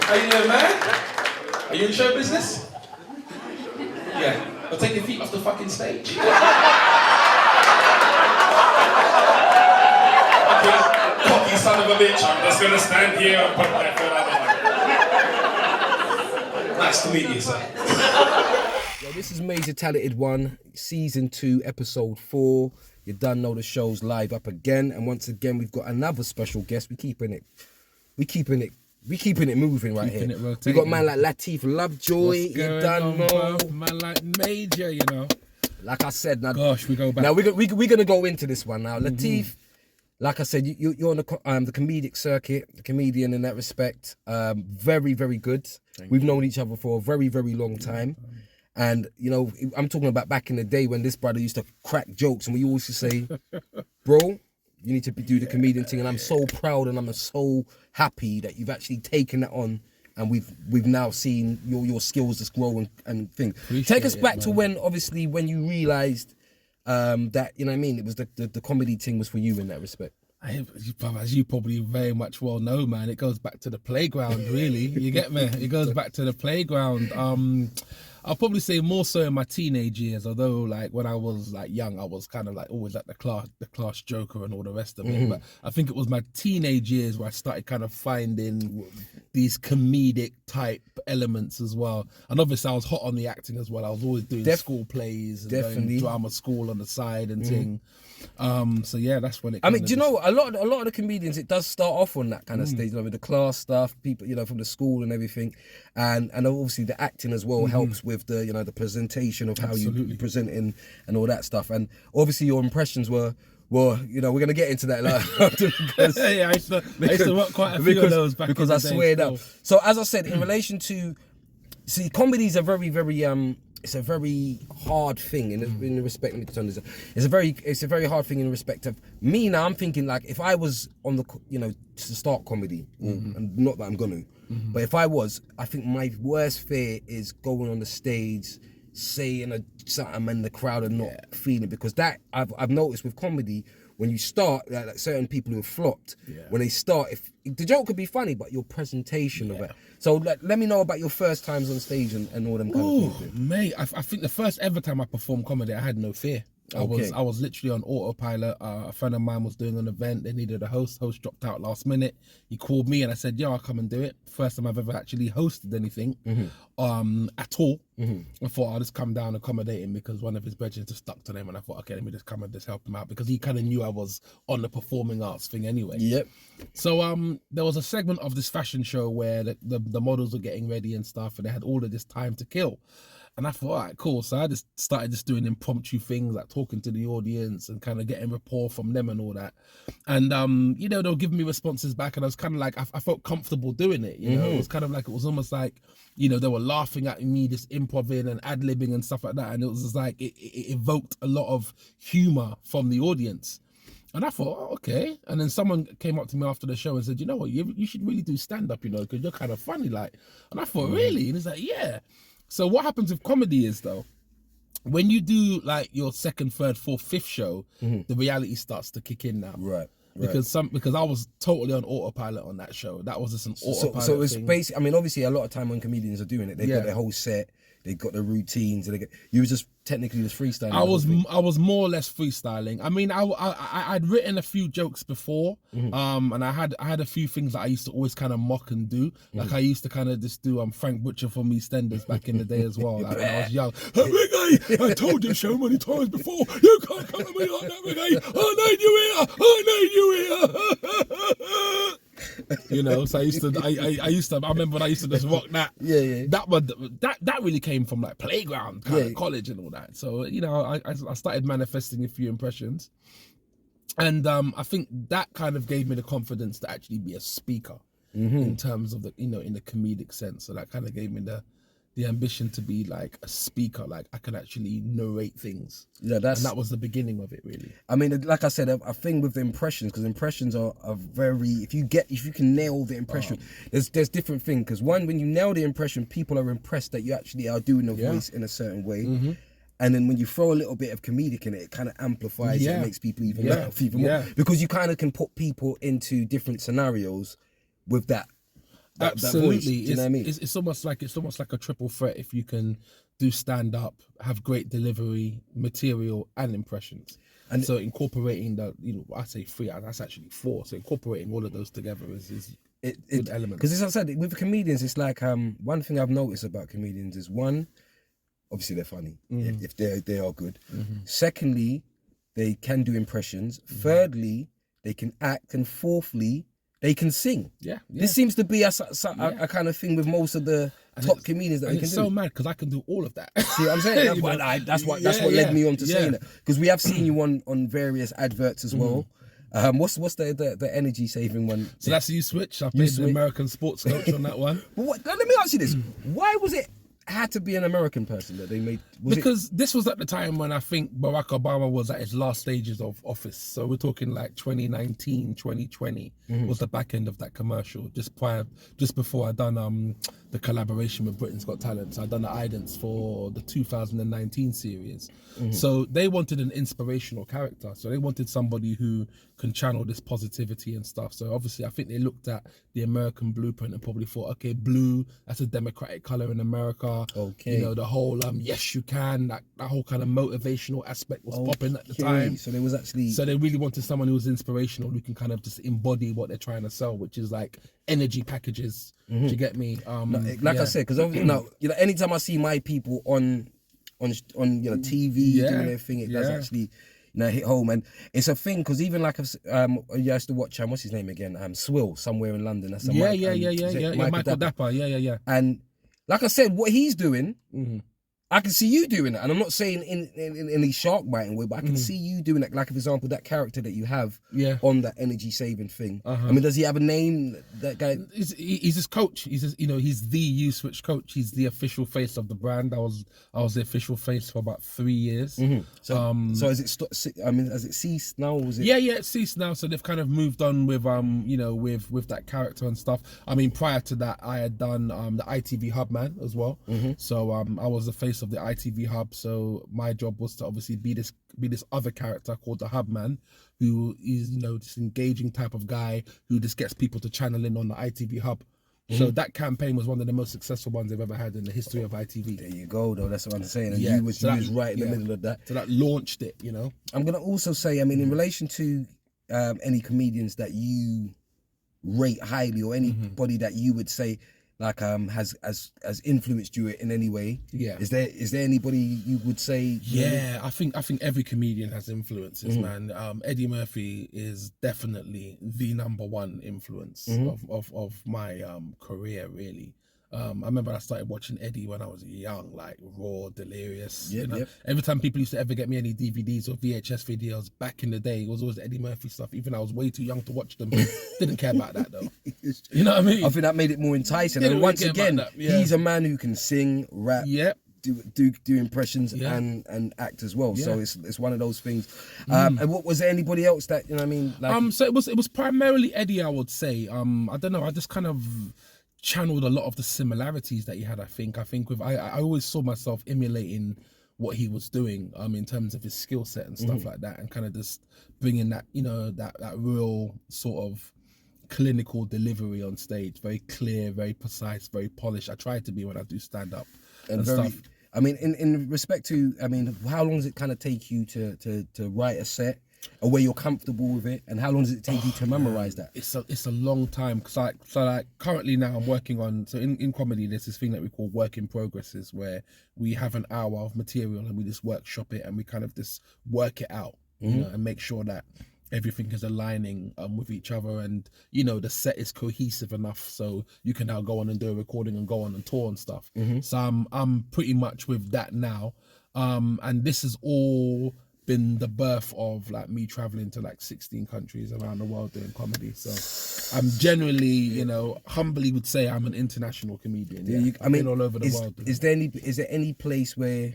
How you doing, man? Are you in show business? Yeah. Well, take your feet off the fucking stage. Okay. Cocky son of a bitch. I'm just gonna stand here and put my foot out. Nice to meet you, sir. Yo, this is Major Talented One, Season 2, Episode 4. You done know the show's live up again, and once again we've got another special guest. We keeping it moving right here. We got man like Lateef Lovejoy. You done know, man like Major, you know. Like I said, now. Gosh, we go back. Now we're gonna go into this one now. Lateef, like I said, you're on the comedic circuit, a comedian in that respect. Very, very good. We've known each other for a very, very long time. And, you know, I'm talking about back in the day when this brother used to crack jokes and we always used to say, bro, you need to do the comedian thing. And I'm so proud and I'm so happy that you've actually taken that on and we've now seen your skills just grow and things. Take us back to when you realised that, you know what I mean, it was the comedy thing was for you in that respect. As you probably very much well know, man, it goes back to the playground, really. You get me? It goes back to the playground. I'll probably say more so in my teenage years, although like when I was like young, I was kind of like always like the class joker and all the rest of it. But I think it was my teenage years where I started kind of finding these comedic type elements as well. And obviously I was hot on the acting as well. I was always doing school plays and going drama school on the side and thing. So yeah, that's when it. I mean, do you know a lot of the comedians? It does start off on that kind of stage, you know, with the class stuff, people, you know, from the school and everything, and obviously the acting as well helps with the, you know, the presentation of how you present in and all that stuff. And obviously your impressions were, you know, we're gonna get into that later. Because, yeah, I used to work quite a few of those back because in I the swear day, that. So as I said, in relation to, see, comedies are very, very it's a very hard thing in the respect. Let me turn this. It's a very hard thing in respect of me. Now I'm thinking like if I was on the, you know, to start comedy, and not that I'm gonna, but if I was, I think my worst fear is going on the stage, saying something and the crowd are not feeling, because that I've noticed with comedy. When you start, like certain people who have flopped, when they start, if the joke could be funny, but your presentation of it. So let me know about your first times on stage and all them kind of things. Mate, I think the first ever time I performed comedy, I had no fear. I was literally on autopilot. A friend of mine was doing an event. They needed a host. Host dropped out last minute. He called me and I said, "Yo, I'll come and do it." First time I've ever actually hosted anything at all. I thought I'll just come down and accommodate him because one of his brethren just stuck to them, and I thought, okay, let me just come and just help him out because he kind of knew I was on the performing arts thing anyway. Yep. So there was a segment of this fashion show where the models were getting ready and stuff, and they had all of this time to kill. And I thought, all right, cool. So I just started doing impromptu things like talking to the audience and kind of getting rapport from them and all that. And, you know, they were giving me responses back and I was kind of like, I felt comfortable doing it. You know, it was kind of like, it was almost like, you know, they were laughing at me, just improvising and ad-libbing and stuff like that. And it was just like, it evoked a lot of humor from the audience. And I thought, oh, okay. And then someone came up to me after the show and said, you know what, you should really do stand-up, you know, because you're kind of funny, like. And I thought, really? And he's like, yeah. So what happens with comedy is, though, when you do like your second, third, fourth, fifth show, the reality starts to kick in now. Right. Because I was totally on autopilot on that show. That was just an autopilot. So it's basically, I mean, obviously a lot of time when comedians are doing it, they've got their whole set, they've got their routines, and you were just technically just freestyling. I was more or less freestyling. I mean, I'd written a few jokes before, and I had a few things that I used to always kind of mock and do. Like I used to kind of just do Frank Butcher from EastEnders back in the day as well. Like when I was young. Hey, Ricky, I told you so many times before, you can't come at me like that, Ricky. I need you here. You know, so I remember when I used to just rock that. That really came from like playground kind of college and all that. So, you know, I started manifesting a few impressions. And I think that kind of gave me the confidence to actually be a speaker in terms of the, you know, in the comedic sense. So that kind of gave me the ambition to be like a speaker, like I could actually narrate things. And that was the beginning of it, really. I mean, like I said, a thing with the impressions, because impressions are very, if you can nail the impression, there's different things. Because one, when you nail the impression, people are impressed that you actually are doing the voice in a certain way. And then when you throw a little bit of comedic in it, it kind of amplifies it and makes people even laugh even more. Because you kind of can put people into different scenarios with that. that Absolutely. voice. Do you know what I mean? It's almost like a triple threat if you can do stand up, have great delivery, material, and impressions. And so incorporating I say three, that's actually four. So incorporating all of those together is good element. Because as I said, with comedians, it's like one thing I've noticed about comedians is one, obviously they're funny if they are good. Secondly, they can do impressions. Thirdly, they can act, and fourthly, they can sing. Yeah. This seems to be a kind of thing with most of the top comedians that they can do. It's so mad because I can do all of that. See what I'm saying? That's what led me on to saying it. Because we have seen you on various adverts as well. What's the energy saving one? So that's you switch. I played the American sports coach on that one. But let me ask you this: why was it had to be an American person that they made? Because this was at the time when I think Barack Obama was at his last stages of office. So we're talking like 2019, 2020 was the back end of that commercial. Just before I done the collaboration with Britain's Got Talent. So I done the idents for the 2019 series. So they wanted an inspirational character. So they wanted somebody who can channel this positivity and stuff. So obviously I think they looked at the American blueprint and probably thought, okay, blue, that's a democratic color in America. Okay. The whole yes you can, that whole kind of motivational aspect was popping at the time. So there was actually they really wanted someone who was inspirational, who can kind of just embody what they're trying to sell, which is like energy packages. Do you get me? I said, because anytime I see my people on TV doing their thing, it does actually hit home. And it's a thing because even like I used to watch what's his name again, Swill, somewhere in London. That's Michael Dapper. Yeah. And like I said, what he's doing, I can see you doing it. And I'm not saying in any shark biting way, but I can see you doing it. Like, for example, that character that you have on that energy saving thing. I mean, does he have a name, that guy? He's his coach. He's the U-Switch coach. He's the official face of the brand. I was the official face for about 3 years. So has it ceased now? Or was it? Yeah, it's ceased now. So they've kind of moved on with with that character and stuff. I mean, prior to that, I had done the ITV Hub Man as well. So I was the face of the ITV Hub. So my job was to obviously be this other character called the Hub Man, who is this engaging type of guy who just gets people to channel in on the ITV Hub. So that campaign was one of the most successful ones they've ever had in the history of ITV. There you go, though. That's what I'm saying. And you was right in the middle of that. So that launched it. I'm gonna also say, I mean, in relation to any comedians that you rate highly, or anybody that you would say like has influenced you in any way. Yeah. Is there anybody you would say? Yeah, I think every comedian has influences, man. Eddie Murphy is definitely the number one influence of my career, really. I remember I started watching Eddie when I was young, like Raw, Delirious. Every time people used to ever get me any DVDs or VHS videos back in the day, it was always Eddie Murphy stuff. Even I was way too young to watch them. Didn't care about that though. You know what I mean? I think that made it more enticing. And once again, he's a man who can sing, rap, do impressions and act as well. So it's one of those things. And what was there anybody else that what I mean? Like, so it was primarily Eddie, I would say. I don't know. I just kind of channeled a lot of the similarities that he had. I think I always saw myself emulating what he was doing in terms of his skill set and stuff like that, and kind of just bringing that that real sort of clinical delivery on stage, very clear, very precise, very polished. I try to be when I do stand up and stuff. I mean, in respect to, I mean, how long does it kind of take you to write a set, or where you're comfortable with it, and how long does it take you to memorize that? It's a long time, because currently now I'm working on, so in comedy there's this thing that we call work in progresses, where we have an hour of material and we just workshop it and we kind of just work it out, and make sure that everything is aligning with each other, and the set is cohesive enough so you can now go on and do a recording and go on and tour and stuff. So I'm pretty much with that now, and this has all been the birth of like me traveling to like 16 countries around the world doing comedy. So I'm generally, humbly would say I'm an international comedian. I've been all over the world. Is there any place where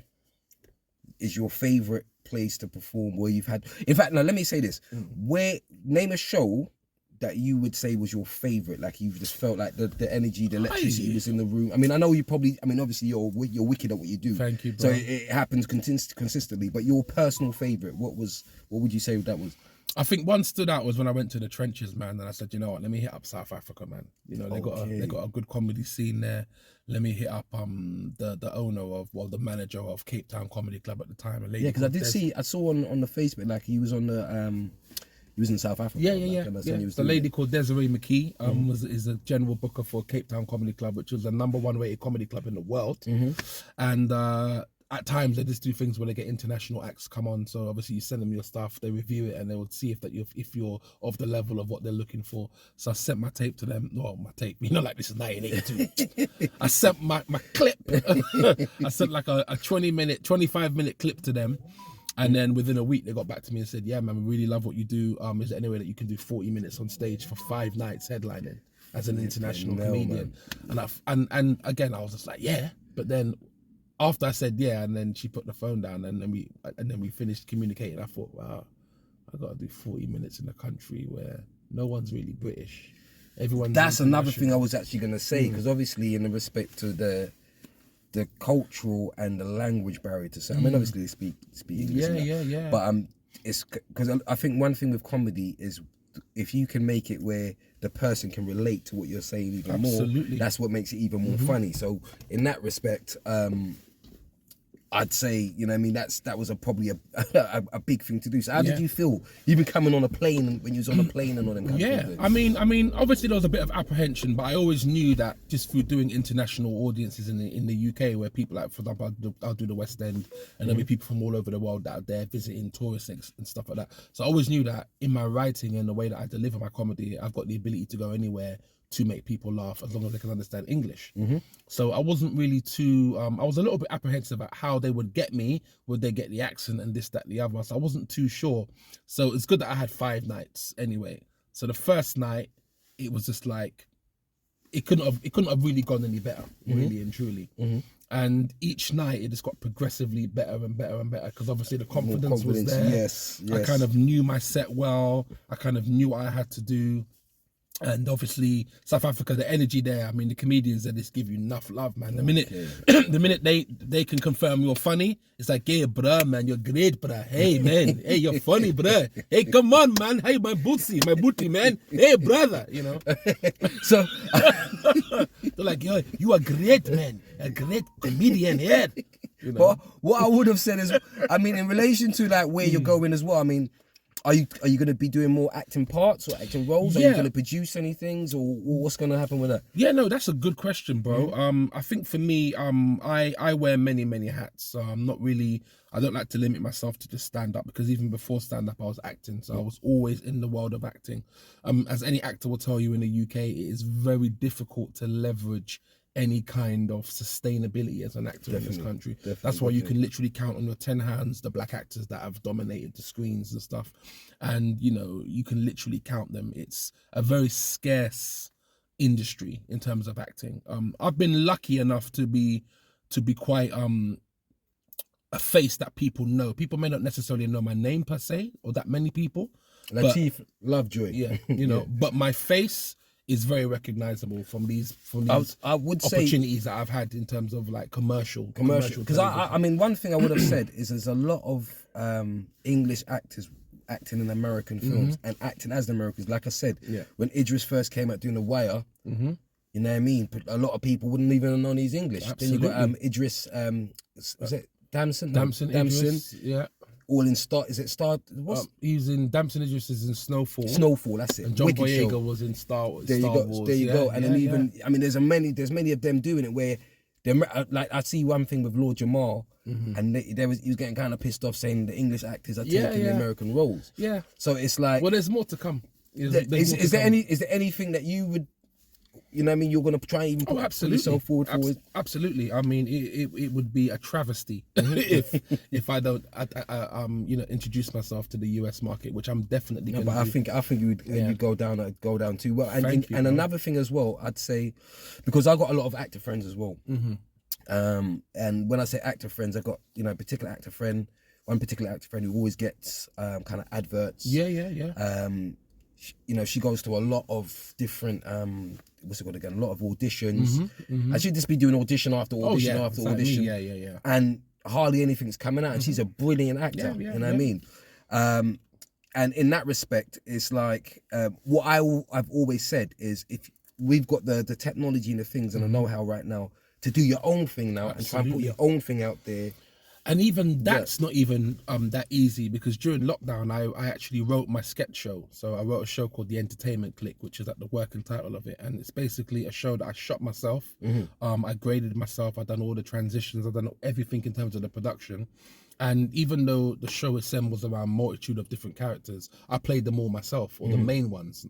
is your favorite place to perform, where you've had, in fact, now let me say this, name a show that you would say was your favorite, like you just felt like the energy, the electricity was in the room. I mean, I know you probably, obviously you're wicked at what you do. Thank you, bro. So it happens consistently, but your personal favorite, what would you say that was? I think one stood out was when I went to the trenches, man, and I said, you know what, let me hit up South Africa, man. You know, they got a good comedy scene there. Let me hit up the owner of, well, the manager of Cape Town Comedy Club at the time. Yeah, because I saw on the Facebook, like he was on the he was in South Africa. Yeah. The lady called Desiree McKee is a general booker for Cape Town Comedy Club, which was the #1 rated comedy club in the world. And at times they just do things where they get international acts come on. So obviously you send them your stuff, they review it, and they will see if you're of the level of what they're looking for. So I sent my tape to them. Well, my tape, you know, like this is 1982. I sent my clip. I sent like a 25-minute clip to them. And then within a week, they got back to me and said, yeah, man, we really love what you do. Is there any way that you can do 40 minutes on stage for 5 nights headlining as an international comedian? Man. And again, I was just like, yeah. But then after I said yeah, and then she put the phone down, and then we finished communicating, I thought, wow, I got to do 40 minutes in a country where no one's really British. Everyone's That's another thing I was actually going to say, because obviously in the respect to the cultural and the language barrier to say, I mean, obviously they speak English. Yeah. But it's because I think one thing with comedy is if you can make it where the person can relate to what you're saying even more, that's what makes it even more funny. So in that respect, I'd say, you know what I mean, that was probably a big thing to do. So how did you feel even coming on a plane, when you was on a plane and all them kind of things? I mean obviously there was a bit of apprehension, but I always knew that just through doing international audiences in the UK, where people, like, for example, I'll do the West End, and there'll be people from all over the world that are there visiting tourists and stuff like that. So I always knew that in my writing and the way that I deliver my comedy, I've got the ability to go anywhere to make people laugh as long as they can understand English. So I wasn't really too, I was a little bit apprehensive about how they would get me. Would they get the accent and this, that, the other? So I wasn't too sure. So it's good that I had 5 nights anyway. So the first night, it was just like, it couldn't have really gone any better, really and truly. And each night it just got progressively better and better and better, because obviously the confidence was there. Yes. I kind of knew my set well. I kind of knew what I had to do. And obviously South Africa, the energy there, I mean, the comedians, they just give you enough love, man. The minute they can confirm you're funny, it's like, hey, bruh, man, you're great, bruh. Hey, man, hey, you're funny, bruh. Hey, come on, man. Hey, my booty, man. Hey, brother, you know. So they're like, yo, you are great, man. A great comedian here. You know? But what I would have said is, I mean, in relation to like where you're going as well, I mean, are you going to be doing more acting parts or acting roles? Are you going to produce any things, or what's going to happen with that? Yeah, no, that's a good question, bro. I think for me, I wear many hats. So I don't like to limit myself to just stand up, because even before stand up, I was acting. So I was always in the world of acting. As any actor will tell you in the UK, it is very difficult to leverage any kind of sustainability as an actor in this country. That's why you can literally count on your 10 hands the black actors that have dominated the screens and stuff. And, you know, you can literally count them. It's a very scarce industry in terms of acting. I've been lucky enough to be quite a face that people know. People may not necessarily know my name per se, or that many people. Lateef Lovejoy. Yeah, you know, but my face is very recognizable from these I would opportunities that I've had in terms of like commercial. Because I mean, one thing I would have said is there's a lot of English actors acting in American films and acting as the Americans. Like I said, when Idris first came out doing The Wire, you know what I mean? A lot of people wouldn't even have known he's English. Absolutely. Then you got Idris, was it Damson? Damson. Idris, yeah. All in Star, is it Star? He's in Damson Idris is in Snowfall. Snowfall, that's it. And John Wicked Boyega show. was in Star Wars. There you go. And then even, I mean, there's many of them doing it where, like, I see one thing with Lord Jamal, and he was getting kind of pissed off saying the English actors are taking the American roles. Yeah. So it's like, well, there's more to come. Is there anything that you would, you know what I mean, you're going to try and even put yourself forward? Absolutely. I mean, it would be a travesty if I don't, you know, introduce myself to the US market, which I'm definitely going to do. I think you'd go down too well. And another thing as well, I'd say, because I got a lot of actor friends as well. And when I say actor friends, I got, you know, one particular actor friend who always gets kind of adverts. Yeah. You know, she goes to a lot of different what's it called again? A lot of auditions. And she'd just be doing audition after audition after audition. Yeah. And hardly anything's coming out. And she's a brilliant actor. You know what I mean? and in that respect, it's like what I've always said is if we've got the technology and the things and the know-how right now to do your own thing now and try and put your own thing out there. And even that's not even that easy, because during lockdown I actually wrote my sketch show. So I wrote a show called The Entertainment Click, which is like the working title of it, and it's basically a show that I shot myself. I graded myself. I've done all the transitions. I've done everything in terms of the production. And even though the show assembles around a multitude of different characters, I played them all myself, or the main ones.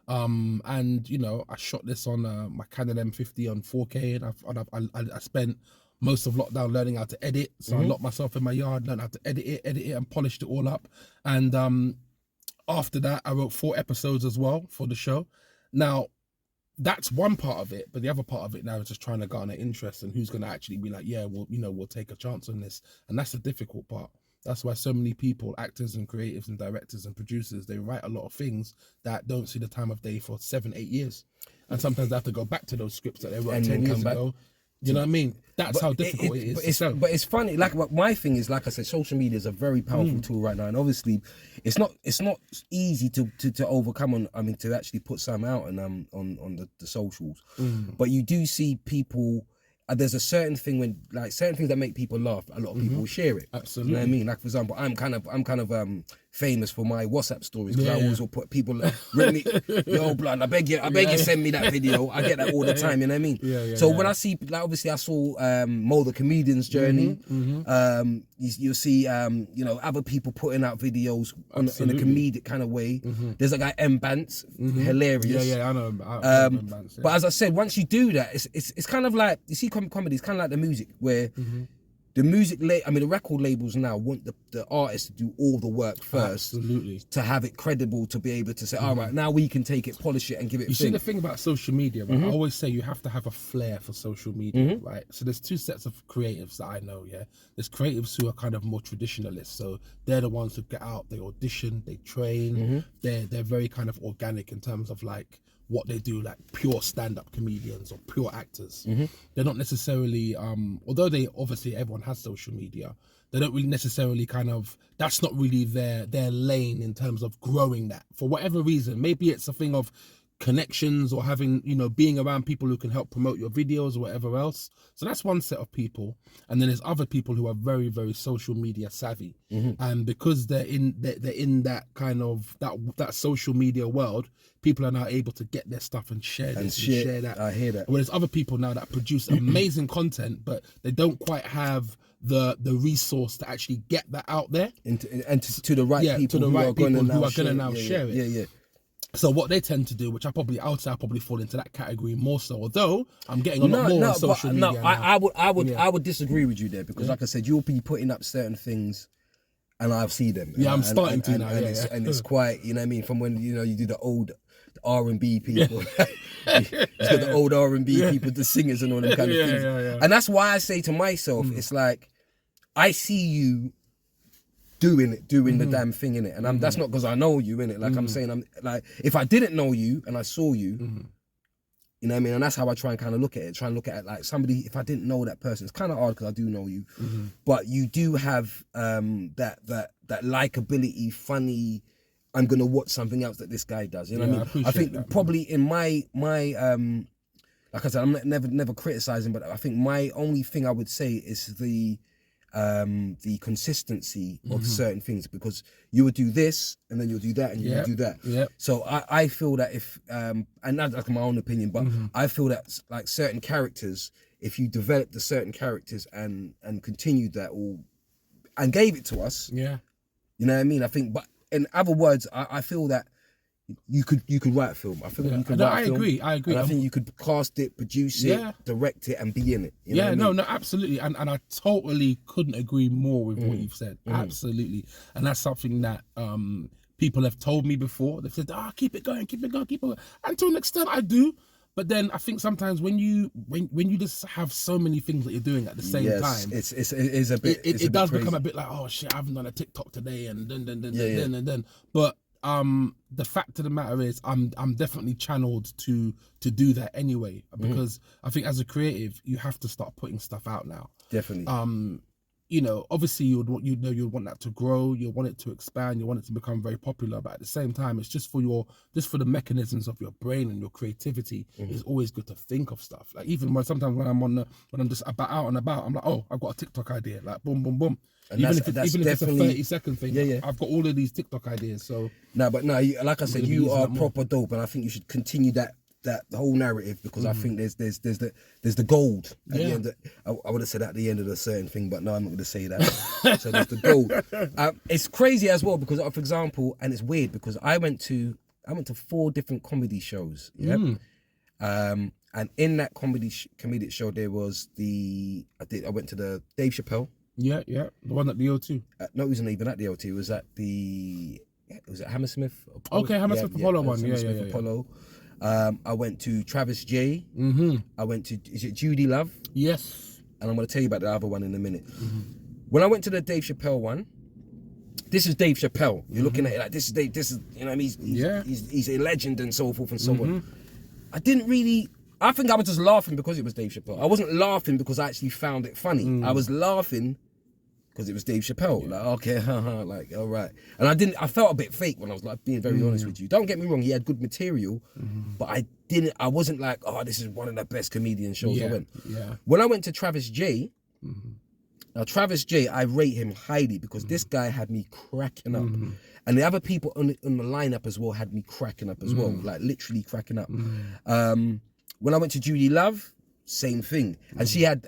And you know, I shot this on my Canon M50 on 4K, and I spent most of lockdown learning how to edit. So I locked myself in my yard, learned how to edit it, and polished it all up. And after that, I wrote 4 episodes as well for the show. Now, that's one part of it, but the other part of it now is just trying to garner interest and who's going to actually be like, yeah, well, you know, we'll take a chance on this. And that's the difficult part. That's why so many people, actors and creatives and directors and producers, they write a lot of things that don't see the time of day for 7-8 years. And sometimes they have to go back to those scripts that they wrote 10 years ago. You know what I mean? That's how difficult it is. But it's funny. Like my thing is, like I said, social media is a very powerful tool right now, and obviously, it's not easy to overcome on. I mean, to actually put something out and on the socials. But you do see people. There's a certain thing when, like, certain things that make people laugh, a lot of people will share it. Absolutely. You know what I mean? Like, for example, I'm kind of famous for my WhatsApp stories, because I always will put people like, really, yo, blood, I beg you send me that video. I get that all the time, you know what I mean? So when I see, like, obviously I saw Mo the comedian's journey. You'll see, you know, other people putting out videos in a comedic kind of way. There's a guy, M. Bance, hilarious. Yeah, I know. I know Bance, But as I said, once you do that, it's kind of like, you see comedy, it's kind of like the music, where the the record labels now want the artists to do all the work first. Absolutely. To have it credible, to be able to say, all right, now we can take it, polish it, and give it. You see, the thing about social media, right? I always say you have to have a flair for social media, right? So there's 2 sets of creatives that I know, yeah? There's creatives who are kind of more traditionalists. So they're the ones who get out, they audition, they train. They're very kind of organic in terms of like what they do, like pure stand-up comedians or pure actors. They're not necessarily, although they obviously, everyone has social media, they don't really necessarily that's not really their lane in terms of growing that for whatever reason. Maybe it's a thing of connections or having, you know, being around people who can help promote your videos or whatever else. So that's one set of people. And then there's other people who are very, very social media savvy. And because they're in that kind of that social media world, people are now able to get their stuff and share this and share that. I hear that. Whereas other people now that produce amazing content, but they don't quite have the resource to actually get that out there and to the right people, to the right people who are going to now share it. Yeah. So what they tend to do, which I would say I probably fall into that category more so, although I'm getting a lot more on social media. No, I would disagree with you there, because like I said, you'll be putting up certain things and I'll see them. Yeah, I'm starting to now. And it's quite, you know what I mean, from when, you know, you do the old R&B people. It's got the old R&B people, the singers and all them kind of things. And that's why I say to myself, it's like, I see you doing the damn thing in it, and that's not because I know you in it. Like I'm saying, I'm like, if I didn't know you and I saw you, you know what I mean, and that's how I try and kind of look at it. Try and look at it like somebody. If I didn't know that person, it's kind of hard because I do know you, but you do have that likability, funny. I'm gonna watch something else that this guy does. You know what I mean? I think that, probably in my like I said, I'm never criticizing, but I think my only thing I would say is the consistency of certain things, because you would do this and then you'll do that and you would do that. So I feel that if and that's like my own opinion, but I feel that like certain characters, if you developed the certain characters and continued that and gave it to us, you know what I mean? I think, but in other words, I feel that you could write a film. I feel that you could write a film. I agree. And I think you could cast it, produce it, direct it, and be in it. You know what I mean? No, absolutely. And I totally couldn't agree more with what you've said. Absolutely. And that's something that people have told me before. They've said, keep it going. And to an extent, I do. But then I think sometimes when you just have so many things that you're doing at the same time, it's a bit. It does crazy. become a bit like, oh shit, I haven't done a TikTok today, and then. But the fact of the matter is, I'm definitely channeled to do that anyway, because I think as a creative, you have to start putting stuff out now. Definitely. you know, obviously you'd want that to grow, you want it to expand, you want it to become very popular, but at the same time, it's just for the mechanisms of your brain and your creativity. It's always good to think of stuff. Like even sometimes when I'm just out and about, I'm like, oh, I've got a TikTok idea, like boom, boom, boom. And even if that's it's a definitely 30-second thing, Yeah. I've got all of these TikTok ideas. So Like I said, gonna be you using are that more. proper dope, and I think you should continue that whole narrative, because I think there's the gold at the end. I would have said at the end of a certain thing, but no, I'm not going to say that. So there's the gold. It's crazy as well because, for example, and it's weird because I went to 4 different comedy shows. Yeah. And in that comedic show, there was I went to the Dave Chappelle. Yeah, the one at the O2. No, it wasn't even at the O2. It was at was it Hammersmith? Okay, Hammersmith Apollo one. Hammersmith Apollo. I went to Travis J. I went to, is it Judy Love? Yes. And I'm going to tell you about the other one in a minute. When I went to the Dave Chappelle one, this is Dave Chappelle. You're looking at it like this is Dave. This is, you know what I mean? He's a legend and so forth and so on. I think I was just laughing because it was Dave Chappelle. I wasn't laughing because I actually found it funny. I was laughing because it was Dave Chappelle. Like, okay, like, all right. And I felt a bit fake when I was like being very honest with you. Don't get me wrong, he had good material, but I wasn't like, oh, this is one of the best comedian shows I went. When I went to Travis J, now Travis J, I rate him highly because this guy had me cracking up. And the other people on the lineup as well had me cracking up as well, like literally cracking up. When I went to Judy Love, same thing. And she had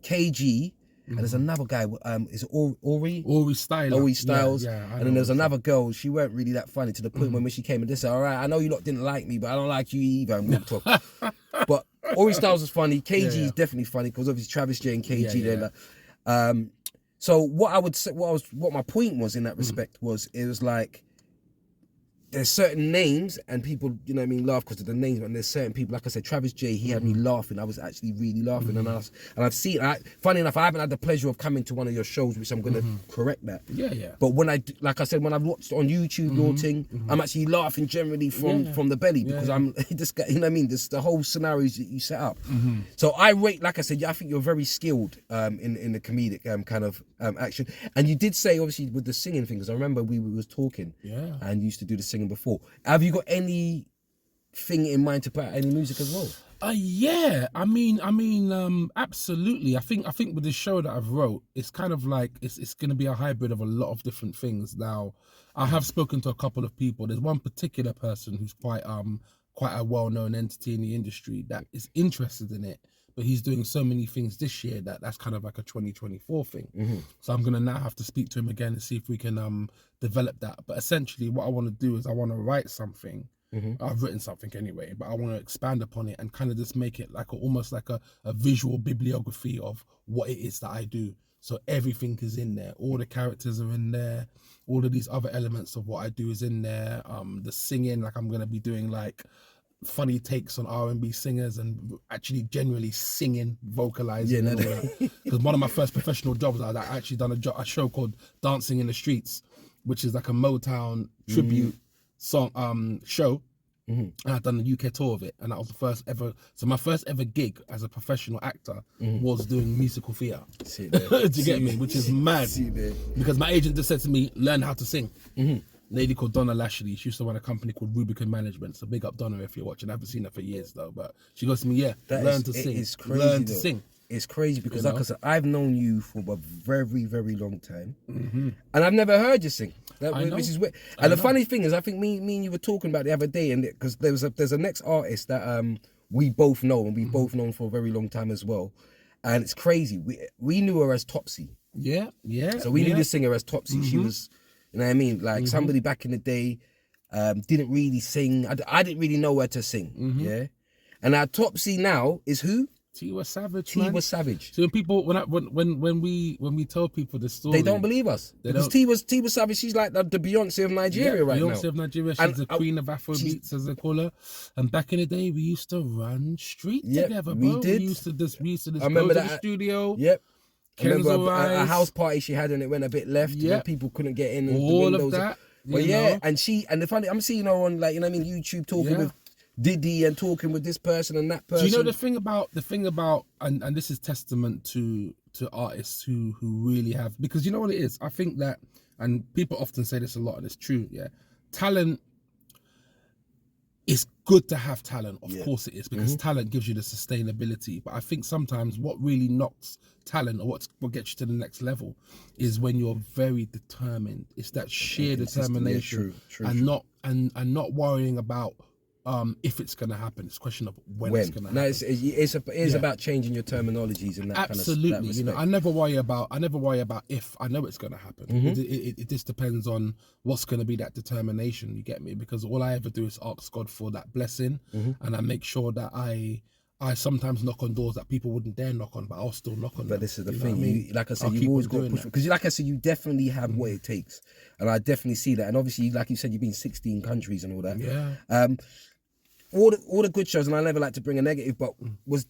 KG, and there's another guy, is it Ori? Ori Styles. Ori Styles. And then there's another girl, she weren't really that funny to the point when she came and they said, all right, I know you lot didn't like me, but I don't like you either, and walked off. But Ori Styles was funny, KG is definitely funny, because obviously Travis J and KG, they're like, so what I would say, what my point was in that respect was, it was like, there's certain names and people, you know what I mean, laugh because of the names, and there's certain people, like I said, Travis J, he had me laughing. I was actually really laughing. And I've seen, funny enough, I haven't had the pleasure of coming to one of your shows, which I'm going to correct that. But when like I said, when I've watched on YouTube your thing, I'm actually laughing generally from the belly, because I'm this guy, you know what I mean, this the whole scenarios that you set up. So I rate, like I said, I think you're very skilled in the comedic kind of action. And you did say, obviously, with the singing thing, because I remember we was talking and you used to do the singing before. Have you got anything in mind to put out any music as well? I mean, absolutely. I think with this show that I've wrote, it's kind of like it's going to be a hybrid of a lot of different things. Now, I have spoken to a couple of people. There's one particular person who's quite a well-known entity in the industry that is interested in it, but he's doing so many things this year that's kind of like a 2024 thing. So I'm gonna now have to speak to him again and see if we can develop that. But essentially, what I want to do is I want to write something. I've written something anyway, but I want to expand upon it and kind of just make it like almost like a visual bibliography of what it is that I do. So everything is in there. All the characters are in there. All of these other elements of what I do is in there. The singing, like I'm gonna be doing like funny takes on R&B singers and actually generally singing, vocalizing. Because one of my first professional jobs, I actually done a show called Dancing in the Streets, which is like a Motown tribute song show. And I've done the UK tour of it, and that was the first ever. So my first ever gig as a professional actor was doing musical theatre. Do you get me? Which is mad. Because my agent just said to me, learn how to sing. Lady called Donna Lashley. She used to run a company called Rubicon Management. So big up Donna if you're watching. I haven't seen her for years though, but she goes to me, learn to sing. It's crazy. Learn to sing. It's crazy because, like I said, I've known you for a very, very long time, and I've never heard you sing. Which is weird. And the funny thing is, I think me and you were talking about the other day, and because there's a next artist that we both know, and we've both known for a very long time as well, and it's crazy. We knew her as Topsy. So we knew the singer as Topsy. She was, you know what I mean, like somebody back in the day, didn't really sing. I didn't really know her to sing. And our Topsy now is who? Tiwa Savage. Tiwa Savage. So when people, when we tell people the story, they don't believe us. Because Tiwa Savage, she's like the Beyonce of Nigeria right now. Beyonce of Nigeria. She's the queen of Afrobeats, as they call her. And back in the day, we used to run street together, bro. We did. We used to just I remember go to the studio. I remember a house party she had and it went a bit left. And people couldn't get in. All of that. But and the funny, I'm seeing her on, like, you know what I mean, YouTube talking with Diddy and talking with this person and that person. Do you know the thing about and this is testament to to artists who really have, because you know what it is. I think that, and people often say this a lot, and it's true. Yeah, talent. It's good to have talent, of course it is, because talent gives you the sustainability. But I think sometimes what really knocks talent, or what gets you to the next level, is when you're very determined. It's that sheer determination, and not worrying about if it's going to happen. It's a question of when it's going to happen. No, it's about changing your terminologies and that absolutely kind of you know, I never worry about if. I know it's going to happen. It just depends on what's going to be that determination, you get me? Because all I ever do is ask God for that blessing, and I make sure that I sometimes knock on doors that people wouldn't dare knock on, but I'll still knock on them. But this is the thing, you, like I said, you always got to push, because like I said, you definitely have what it takes, and I definitely see that. And obviously, like you said, you've been 16 countries and all that. Yeah. All the good shows, and I never like to bring a negative, but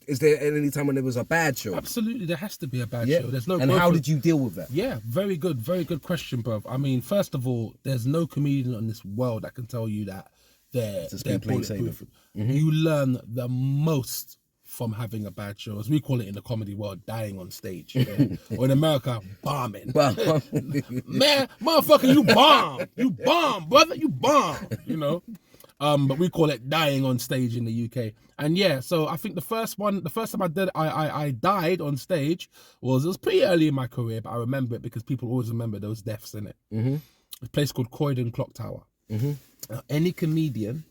is there any time when there was a bad show? Absolutely, there has to be a bad show. There's no. And how did you deal with that? Yeah, very good question, bruv. I mean, first of all, there's no comedian in this world that can tell you that they're bulletproof. You learn the most from having a bad show, as we call it in the comedy world, dying on stage. Yeah? Or in America, bombing. Man, motherfucker, you bomb, brother, you bomb. You know. But we call it dying on stage in the UK. And yeah, so I think the first time I died on stage it was pretty early in my career, but I remember it because people always remember those deaths in it. A place called Croydon Clock Tower. Now, any comedian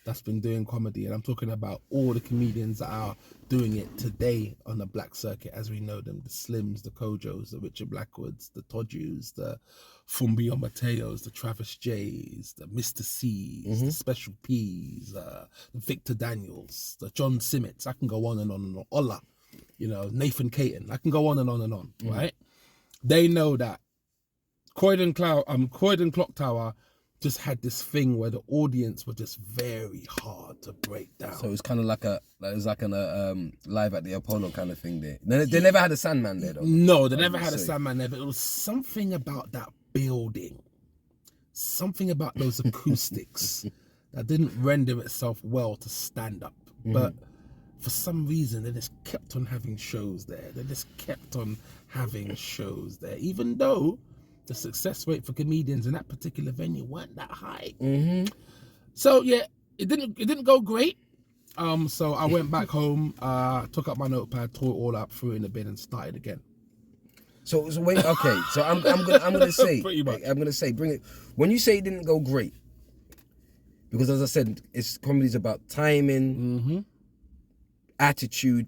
that's been doing comedy, and I'm talking about all the comedians that are doing it today on the black circuit as we know them, the Slims, the Kojos, the Richard Blackwoods, the Todus, the Fumbio Mateos, the Travis J's, the Mr. C's, the Special P's, the Victor Daniels, the John Simmons. I can go on and on and on. Ola, you know, Nathan Caton. I can go on and on and on, right? They know that Croydon Clock Tower just had this thing where the audience were just very hard to break down. So it was kind of like a live at the Apollo kind of thing there. They never had a Sandman there though. No, they never had a Sandman there, but it was something about that building, something about those acoustics that didn't render itself well to stand up. But for some reason, they just kept on having shows there. Even though the success rate for comedians in that particular venue weren't that high. So yeah, it didn't go great. So I went back home, took up my notepad, tore it all up, threw it in the bin, and started again. So wait, okay. So I'm gonna say, Pretty much. I'm gonna say, bring it. When you say it didn't go great, because as I said, comedy's about timing, attitude,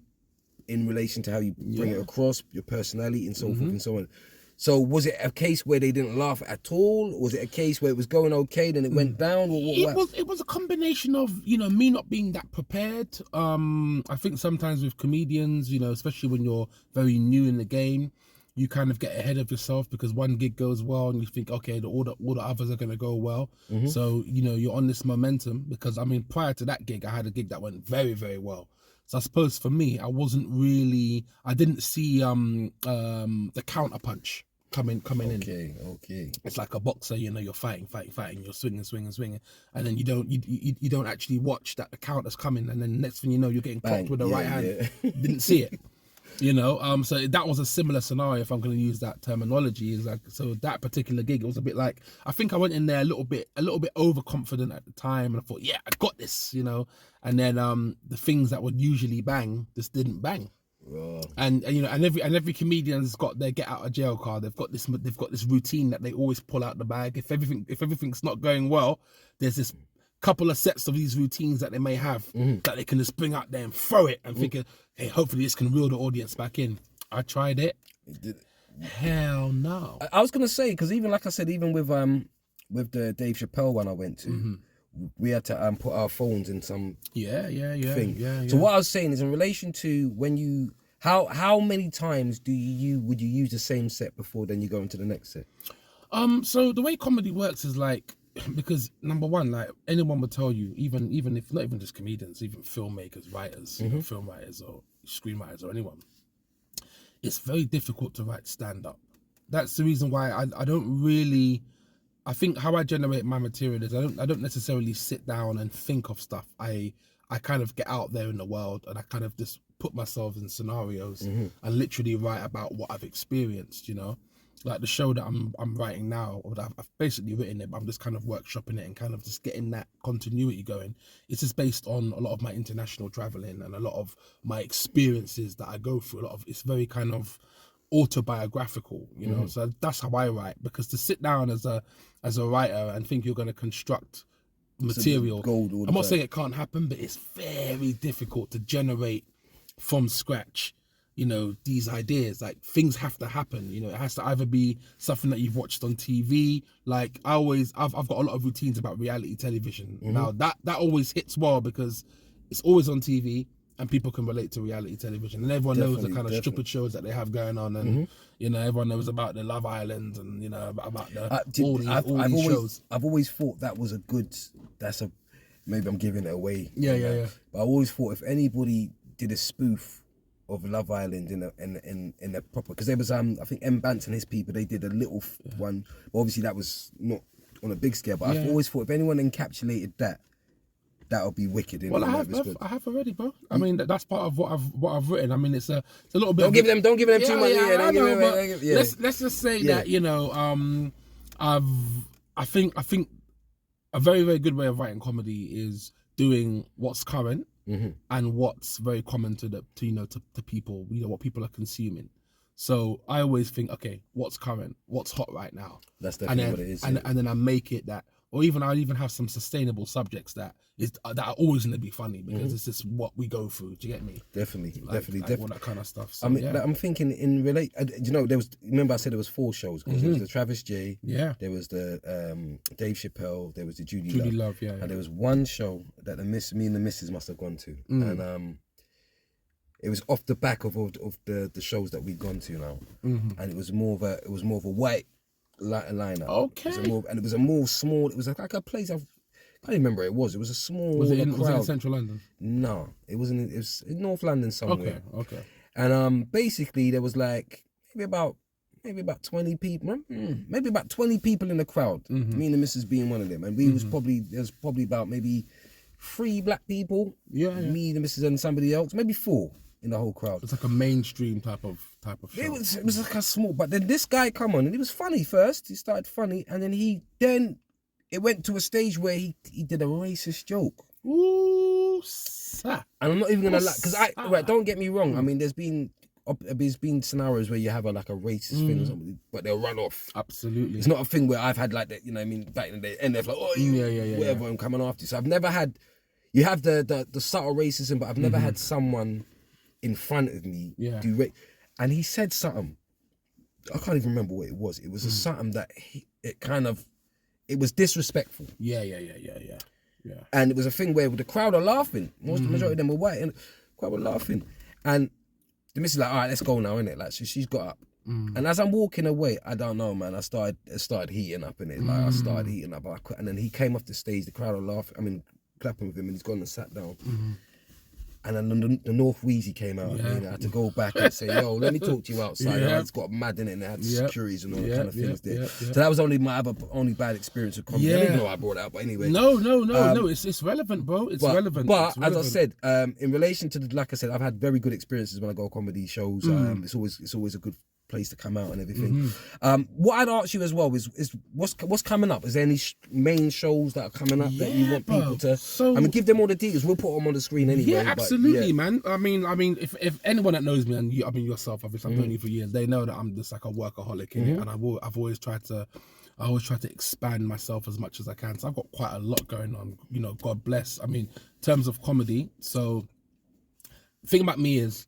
in relation to how you bring it across, your personality, and so forth and so on. So was it a case where they didn't laugh at all? Was it a case where it was going okay, then it went down? It was a combination of, you know, me not being that prepared. I think sometimes with comedians, you know, especially when you're very new in the game, you kind of get ahead of yourself because one gig goes well and you think, okay, all the others are going to go well. So, you know, you're on this momentum because, I mean, prior to that gig, I had a gig that went very, very well. So I suppose for me, I didn't see the counter punch coming in. Okay. It's like a boxer, you know, you're fighting, you're swinging, and then you don't actually watch that the counter's coming, and then next thing you know, you're getting clocked with the right hand. Didn't see it. You know, so that was a similar scenario, if I'm going to use that terminology. Is like, so that particular gig, it was a bit like, I think I went in there a little bit overconfident at the time, and I thought, yeah, I got this, you know. And then the things that would usually bang just didn't bang. And you know, and every comedian's got their get out of jail card. They've got this routine that they always pull out the bag. If everything's not going well, there's this couple of sets of these routines that they may have that they can just bring out there and throw it and thinking, hey, hopefully this can reel the audience back in. I tried it. Hell no. I was gonna say, because even like I said, even with the Dave Chappelle one I went to, we had to put our phones in some thing. So what I was saying is, in relation to when you, how many times would you use the same set before then you go into the next set? So the way comedy works is like, because number one, like anyone would tell you, even if not even just comedians, even filmmakers, writers, you know, film writers or screenwriters or anyone, it's very difficult to write stand-up. That's the reason why I don't really, I think how I generate my material is I don't necessarily sit down and think of stuff. I kind of get out there in the world and I kind of just put myself in scenarios and literally write about what I've experienced, you know. Like the show that I'm writing now, or that I've basically written it, but I'm just kind of workshopping it and kind of just getting that continuity going. It's just based on a lot of my international traveling and a lot of my experiences that I go through. It's very kind of autobiographical, you know. So that's how I write, because to sit down as a writer and think you're going to construct material, gold all the I'm not time. saying it can't happen, but it's very difficult to generate from scratch, you know, these ideas. Like, things have to happen, you know. It has to either be something that you've watched on TV. Like, I've got a lot of routines about reality television. Now that always hits well because it's always on TV and people can relate to reality television, and everyone knows the kind of stupid shows that they have going on, and you know, everyone knows about the Love Island and, you know, about the all these shows. I've always thought that was a good. Maybe I'm giving it away. Yeah. But I always thought if anybody did a spoof of Love Island in a proper, because there was I think M Bance and his people, they did a little one, but obviously that was not on a big scale. But I've always thought if anyone encapsulated that would be wicked. Well, I have already, bro. I mean, that's part of what I've written. I mean, it's a little bit. Don't give them too much. Let's just say that, you know, I think a very, very good way of writing comedy is doing what's current and what's very common to people, you know, what people are consuming. So I always think, okay, what's current, what's hot right now. That's definitely what it is. And then I make it that, or I'll even have some sustainable subjects that are always going to be funny, because it's just what we go through. Do you get me? Definitely. All that kind of stuff. So, I mean, I'm thinking you know, remember I said there was 4 shows, because there was the Travis J, there was the Dave Chappelle, there was the Judy Love, and there was one show that me and the missus must have gone to, and it was off the back of the shows that we'd gone to now, and it was more of a white lineup. Okay. It was a more small. It was like a place I can't even remember. It was a small. Was it crowd. in central London? No, it wasn't. It was in North London somewhere. Okay. And basically there was like maybe about 20 people, maybe about 20 people in the crowd. Me and the missus being one of them, and there was probably about maybe 3 black people. Me, the missus, and somebody else, maybe 4 in the whole crowd. It's like a mainstream type of show. It was like a small, but then this guy come on and he was funny first. He started funny, and then it went to a stage where he did a racist joke. Ooh, sir. And I'm not even gonna lie, because don't get me wrong. I mean, there's been scenarios where you have a racist thing or something, but they'll run off. Absolutely. It's not a thing where I've had like that. You know what I mean? Back in the day, and they're like, oh, whatever, I'm coming after you. So I've never had. You have the subtle racism, but I've never had someone in front of me do and he said something, I can't even remember what it was. It was something that it was disrespectful. Yeah. And it was a thing where the crowd are laughing. The majority of them were white, and the crowd were laughing. And the missus like, all right, let's go now, innit? Like, so she's got up. And as I'm walking away, I don't know, man, it started heating up, innit? Like, I started heating up, and then he came off the stage, the crowd were laughing, clapping with him, and he's gone and sat down. And then the North Wheezy came out, and I had to go back and say, yo, let me talk to you outside. I just got mad in it, and I had securities and all that kind of things there. So that was only my only bad experience with comedy. I didn't know I brought it up, but anyway. No, it's relevant, bro. It's relevant. But as I said, in relation to like I said, I've had very good experiences when I go to comedy shows. It's always a good place to come out and everything. What I'd ask you as well is what's coming up? Is there any main shows that are coming up that you want people to? Give them all the details. We'll put them on the screen anyway. Yeah, absolutely, man. I mean, if anyone that knows me, and yourself, obviously, I've known you for years, they know that I'm just like a workaholic in it, and I've always tried to expand myself as much as I can. So I've got quite a lot going on. You know, God bless. I mean, in terms of comedy. So the thing about me is,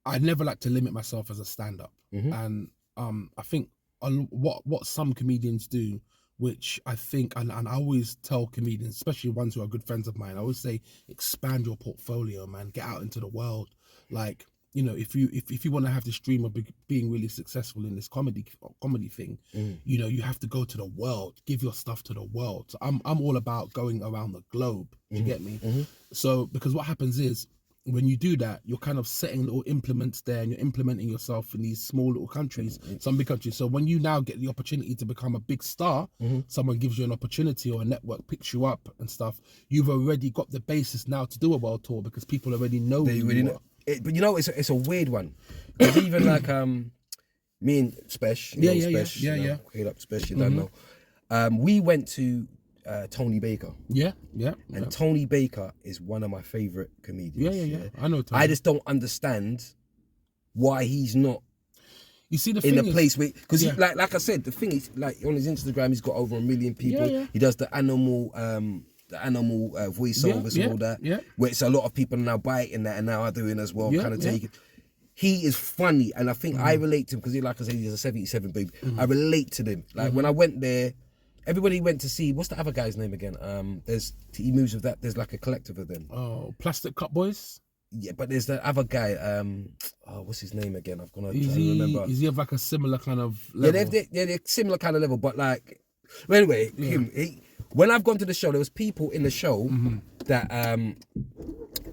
I never like to limit myself as a stand-up. And I think what some comedians do, which I think, and I always tell comedians, especially ones who are good friends of mine, I always say, expand your portfolio, man. Get out into the world. Like, you know, if you want to have this dream of being really successful in this comedy thing, you know, you have to go to the world, give your stuff to the world. So I'm all about going around the globe. Do you get me? So, because what happens is, when you do that, you're kind of setting little implements there, and you're implementing yourself in these small little countries, some big countries. So when you now get the opportunity to become a big star, someone gives you an opportunity, or a network picks you up and stuff, you've already got the basis now to do a world tour, because people already know who you are. but you know, it's a weird one. Because even like me and Spesh, Yeah. Hit up Spesh, you don't know. We went to Tony Baker. Yeah. And Tony Baker is one of my favourite comedians. Yeah. I know Tony. I just don't understand why he's not you see the in thing a place where, because like I said, the thing is, like on his Instagram, he's got over 1 million people. Yeah. He does the animal voiceovers and all that. Yeah. Where it's a lot of people now biting that and now are doing as well, kind of taking. He is funny, and I think I relate to him because, like I said, he's a 77 baby. I relate to them. Like when I went there, everybody went to see, what's the other guy's name again? He moves with that. There's like a collective of them. Oh, Plastic Cup Boys. Yeah, but there's the other guy. What's his name again? I've gonna try to remember. Is he of like a similar kind of level? Yeah, they're similar kind of level, but like, well, anyway, when I've gone to the show, there was people in the show that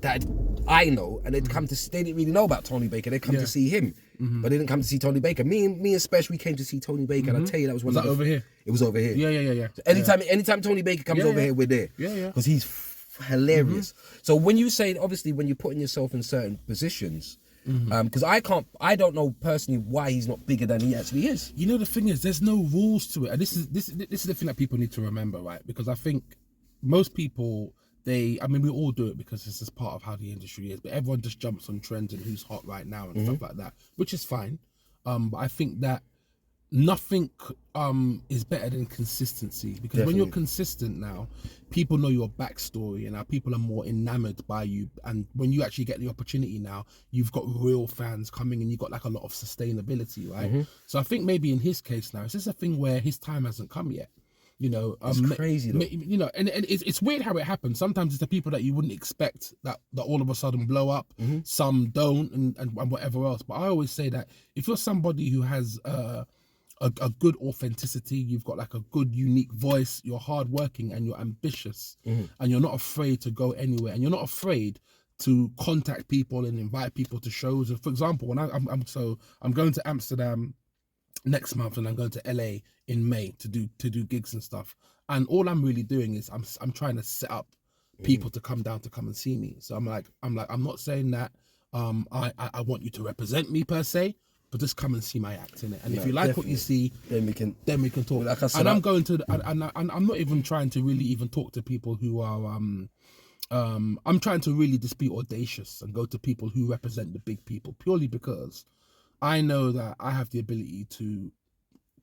that I know, and they'd come to. They didn't really know about Tony Baker. They come to see him, but they didn't come to see Tony Baker. Me and Spesh, we came to see Tony Baker, and I tell you, that was one. Was that over here? It was over here. Yeah. So anytime Tony Baker comes over here, we're there. Yeah. Because he's hilarious. So when you say, obviously, when you're putting yourself in certain positions, because I don't know personally why he's not bigger than he actually is. You know, the thing is, there's no rules to it, and this is the thing that people need to remember, right? Because I think most people, we all do it because this is part of how the industry is, but everyone just jumps on trends and who's hot right now and stuff like that, which is fine. But I think that nothing is better than consistency, because when you're consistent now, people know your backstory, and now people are more enamored by you, and when you actually get the opportunity now, you've got real fans coming, and you've got like a lot of sustainability, right? So I think maybe in his case now, it's just a thing where his time hasn't come yet. You know, it's crazy though. You know, and it's weird how it happens. Sometimes it's the people that you wouldn't expect that all of a sudden blow up. Some don't, and whatever else. But I always say that if you're somebody who has a good authenticity, you've got like a good unique voice, you're hardworking and you're ambitious, and you're not afraid to go anywhere, and you're not afraid to contact people and invite people to shows. And for example, when I'm going to Amsterdam next month, and I'm going to LA in May to do gigs and stuff, and all I'm really doing is I'm trying to set up people to come and see me. So I'm not saying that I want you to represent me per se, but just come and see my act in it. And if you like what you see, then we can talk. Like I said, and I'm going to, and I'm not even trying to really even talk to people who are I'm trying to really just be audacious and go to people who represent the big people, purely because I know that I have the ability to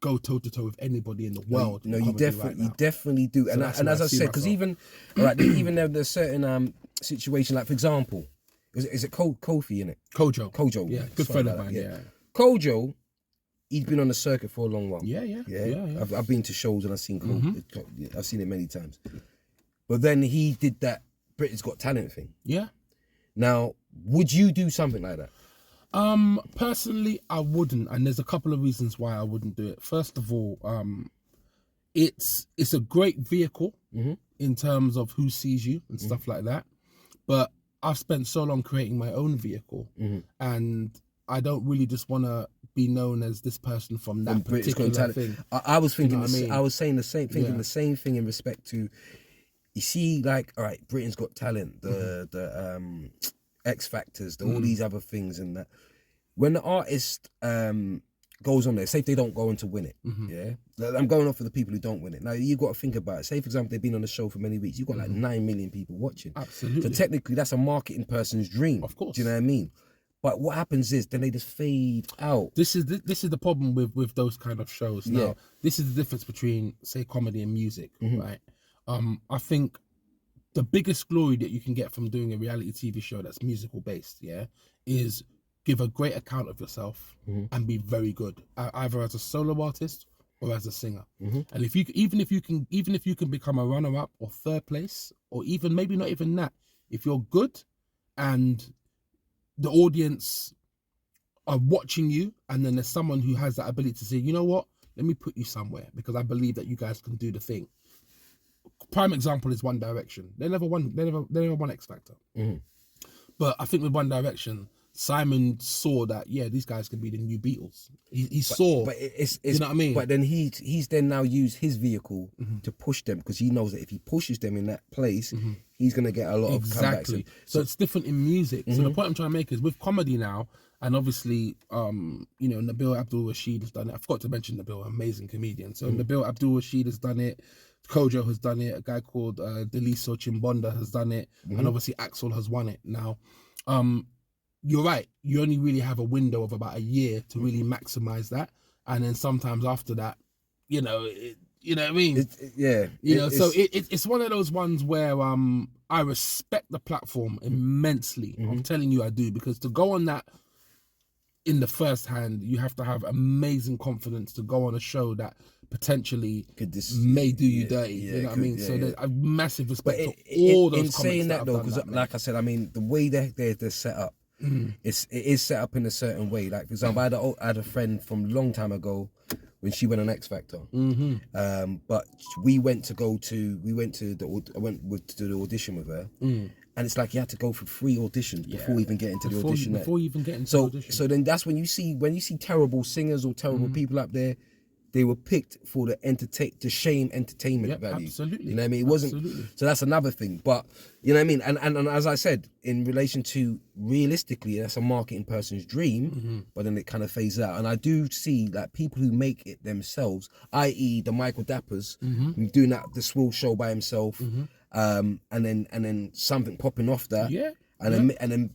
go toe to toe with anybody in the world. No, you definitely do. So and as I said, because even there's certain situation, like for example, is it Kofi in it? Kojo, yeah, good friend of mine. Yeah, Kojo, he's been on the circuit for a long while. Yeah. I've been to shows and I've seen I've seen it many times. But then he did that Britain's Got Talent thing. Yeah. Now, would you do something like that? Personally, I wouldn't, and there's a couple of reasons why I wouldn't do it. First of all, it's a great vehicle in terms of who sees you and stuff like that. But I've spent so long creating my own vehicle, and I don't really just want to be known as this person from that particular thing. I was thinking, I was saying the same, the same thing in respect to, you see, like, all right, Britain's Got Talent, the X Factors, all these other things, and that when the artist goes on there, say if they don't go on to win it, I'm going off for the people who don't win it. Now you've got to think about it. Say for example they've been on the show for many weeks, you've got like 9 million people watching. Absolutely. So technically that's a marketing person's dream. Of course. Do you know what I mean? But what happens is then they just fade out. This is the problem with those kind of shows. Now, this is the difference between, say, comedy and music, right? I think the biggest glory that you can get from doing a reality TV show that's musical based, is give a great account of yourself and be very good, either as a solo artist or as a singer. And if you even if you can become a runner up or third place, or even maybe not even that, if you're good and the audience are watching you, and then there's someone who has that ability to say, you know what, let me put you somewhere because I believe that you guys can do the thing. Prime example is One Direction. They never won X Factor. But I think with One Direction, Simon saw that these guys can be the new Beatles. He saw, but it's you know what I mean. But then he's then now used his vehicle to push them, because he knows that if he pushes them in that place, he's gonna get a lot of comebacks. Exactly. So it's different in music. So the point I'm trying to make is with comedy now, and obviously, you know, Nabil Abdul Rashid has done it. I forgot to mention Nabil, amazing comedian. So Nabil Abdul Rashid has done it. Kojo has done it. A guy called Deliso Chimbonda has done it, and obviously Axel has won it now. You're right. You only really have a window of about a year to really maximize that, and then sometimes after that, you know, you know what I mean? It's one of those ones where I respect the platform immensely. I'm telling you, I do, because to go on that in the first hand, you have to have amazing confidence to go on a show that potentially may do you dirty. You know what I mean? So there's a massive respect to all those. In saying that though, because like I said, I mean the way they're set up, it is set up in a certain way. Like for example, I had a friend from a long time ago when she went on X Factor, but I went to the audition with her. And it's like you had to go for 3 auditions before even getting to the audition. Before you even get into the audition. So then that's when you see terrible singers or terrible people up there, they were picked for the shame entertainment value. Absolutely. You know what I mean? It wasn't. So that's another thing. But you know what I mean? And as I said, in relation to realistically, that's a marketing person's dream, but then it kind of fades out. And I do see like people who make it themselves, i.e. the Michael Dappers, doing the Swill show by himself. And then something popping off that, and then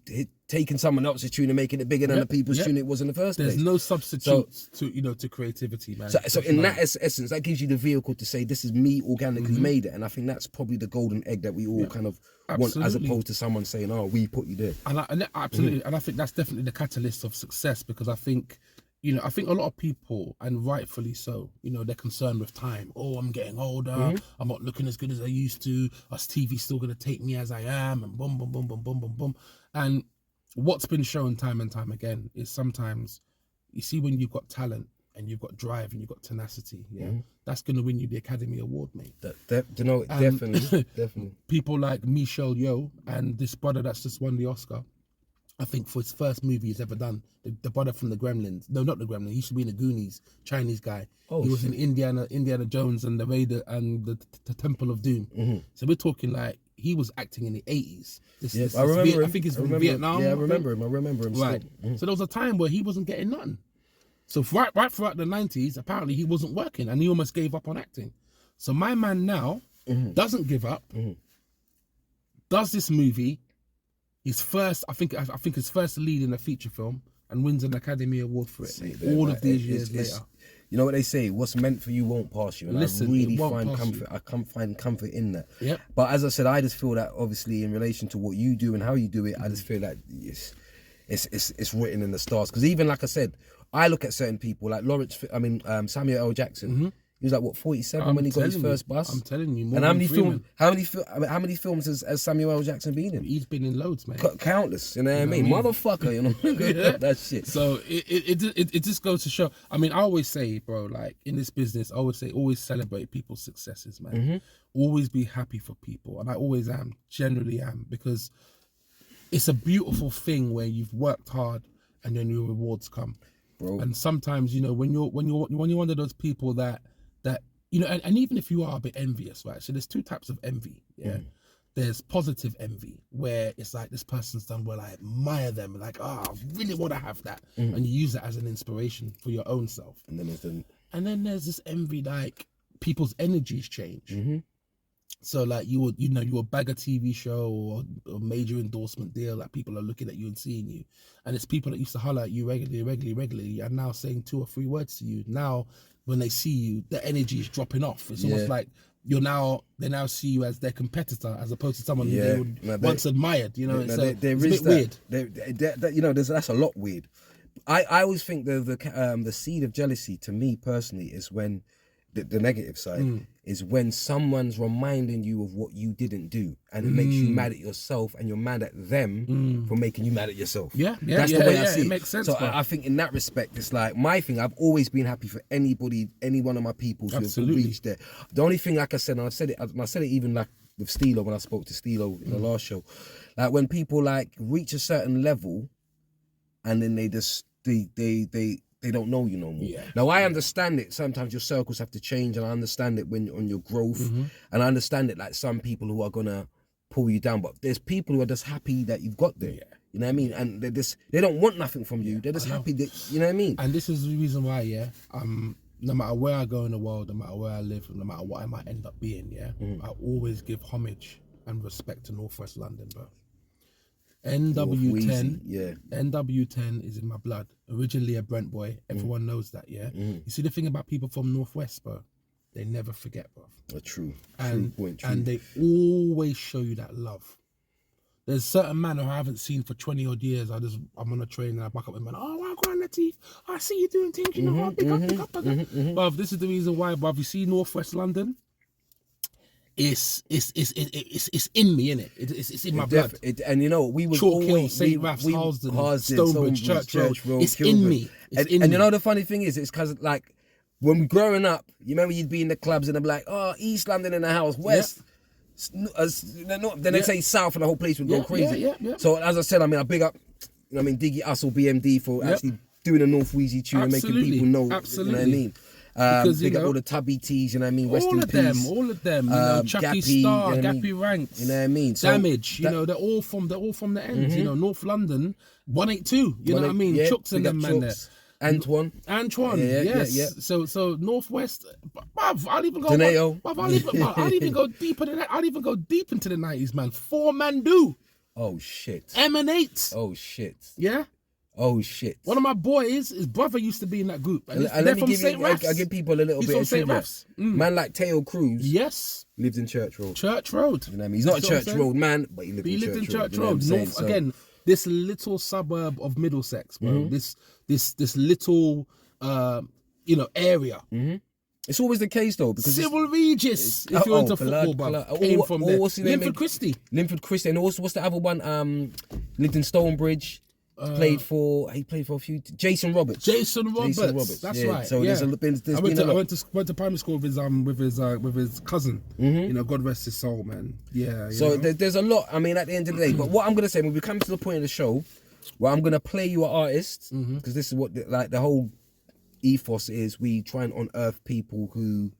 taking someone else's tune and making it bigger than the people's tune it was in the first place. There's no substitutes to creativity, man. So in that essence, that gives you the vehicle to say this is me organically made it, and I think that's probably the golden egg that we all kind of want, as opposed to someone saying, "Oh, we put you there." And absolutely, and I think that's definitely the catalyst of success, because I think. You know, I think a lot of people, and rightfully so, you know, they're concerned with time. Oh, I'm getting older. I'm not looking as good as I used to. Is TV still going to take me as I am? And boom, boom, boom, boom, boom, boom, boom. And what's been shown time and time again is sometimes, you see, when you've got talent and you've got drive and you've got tenacity, that's going to win you the Academy Award, mate. Definitely. People like Michelle Yeoh and this brother that's just won the Oscar. I think for his first movie he's ever done, the brother from the Gremlins. No, not the Gremlins. He used to be in the Goonies, Chinese guy. He was in Indiana Jones and the Raider and the Temple of Doom. So we're talking like he was acting in the 80s. I remember him. I think he's from Vietnam. Yeah, I remember him. Right. So there was a time where he wasn't getting nothing. So right throughout the 90s, apparently he wasn't working and he almost gave up on acting. So my man now doesn't give up. Does this movie. His first, I think his first lead in a feature film, and wins an Academy Award for it. All of these years later. You know what they say? What's meant for you won't pass you. And Listen, I really find comfort. I can't find comfort in that. Yep. But as I said, I just feel that obviously in relation to what you do and how you do it, I just feel like it's written in the stars. Because even like I said, I look at certain people like Samuel L. Jackson. He was like what 47 when he got his first bus. I'm telling you, more and than how many films has Samuel L. Jackson been in? He's been in loads, man. Countless, you know what I mean? Motherfucker, you know that shit. So it just goes to show. I mean, I always say, bro, like in this business, I always say, always celebrate people's successes, man. Always be happy for people, and I always am, generally am, because it's a beautiful thing where you've worked hard and then your rewards come, bro. And sometimes, you know, when you're one of those people that you know, and even if you are a bit envious, right? So there's 2 types of envy. There's positive envy, where it's like this person's done well, I admire them, like, I really want to have that, and you use that as an inspiration for your own self. And then there's this envy, like people's energies change. So like you would bag a TV show or a major endorsement deal, like people are looking at you and seeing you, and it's people that used to holler at you regularly, and now saying 2 or 3 words to you. Now when they see you, the energy is dropping off. It's almost like they now see you as their competitor, as opposed to someone who they would once admired. You know, it's a bit weird. You know, that's a lot weird. I always think the seed of jealousy, to me personally, is when the negative side is when someone's reminding you of what you didn't do, and it makes you mad at yourself, and you're mad at them for making you mad at yourself. That's the way I see it. It makes sense. So I think in that respect, it's like my thing. I've always been happy for any one of my people who have reached there. The only thing, like I said, and I said it even like with Steelo when I spoke to Steelo in the last show, like when people like reach a certain level, and then they just they don't know you no more. Now I understand it. Sometimes your circles have to change, and I understand it when on your growth, and I understand it. Like some people who are gonna pull you down. But there's people who are just happy that you've got there. You know what I mean? And they don't want nothing from you. They're just happy that, you know what I mean? And this is the reason why, no matter where I go in the world, no matter where I live, no matter what I might end up being, I always give homage and respect to Northwest London, bro. NW10, NW10 is in my blood. Originally a Brent boy, everyone knows that, You see the thing about people from Northwest, bro, they never forget, bro. True point. And they always show you that love. There's certain man who I haven't seen for 20 odd years. I'm on a train and I back up with man. Oh, wow, Grand Lateef. I see you doing things, you know. Big up. Bruv, this is the reason why, bruv. You see Northwest London. It's in me, innit? It's in my blood. And you know, we was Chalk Hill, always St. Raph's, Harlesden, Stonebridge, Church Road. It's in me. And you know the funny thing is, it's because like when we growing up, you remember you'd be in the clubs and they'd be like, oh, East London in the house, West. Then they say South and the whole place would go crazy. So as I said, I mean, I big up, you know, I mean, Diggy Hustle BMD for actually doing a North Wheezy tune and making people know. You know what I mean? Because big up all the Tubby T's, you know what I mean? Rest in peace. All of them. You know, Chucky Gappy, Star, you know Gappy Ranks. You know what I mean? So Damage. You know, they're all from the ends. You know, North London, 182. You know what I mean? Chooks and them man there. Antoine, yes. So Northwest, bruv, I'll even go. Donato. I'll even go deeper than that. I'll even go deep into the 90s, man. Four Man Do. Oh shit. Emanate. Oh shit. Yeah. Oh shit. One of my boys, his brother used to be in that group. And let me give you, I give people a little bit of trivia. Man like Teo Cruz. Yes. Lived in Church Road. Church Road. You know what I mean? He's not a Church Road man, but he lived in Church Road. North, again, this little suburb of Middlesex, bro. This little, area. It's always the case though, because Civil Regis, if you're into football, bro, came from there. Linford Christie. And also, what's the other one? Lived in Stonebridge. He played for a few. Jason Roberts. That's right. So there's been I went to primary school with his cousin. You know, God rest his soul, man. Yeah. So there's a lot. I mean, at the end of the day, but what I'm gonna say when we come to the point of the show, where I'm gonna play you an artist, because this is what the whole ethos is. We try and unearth people who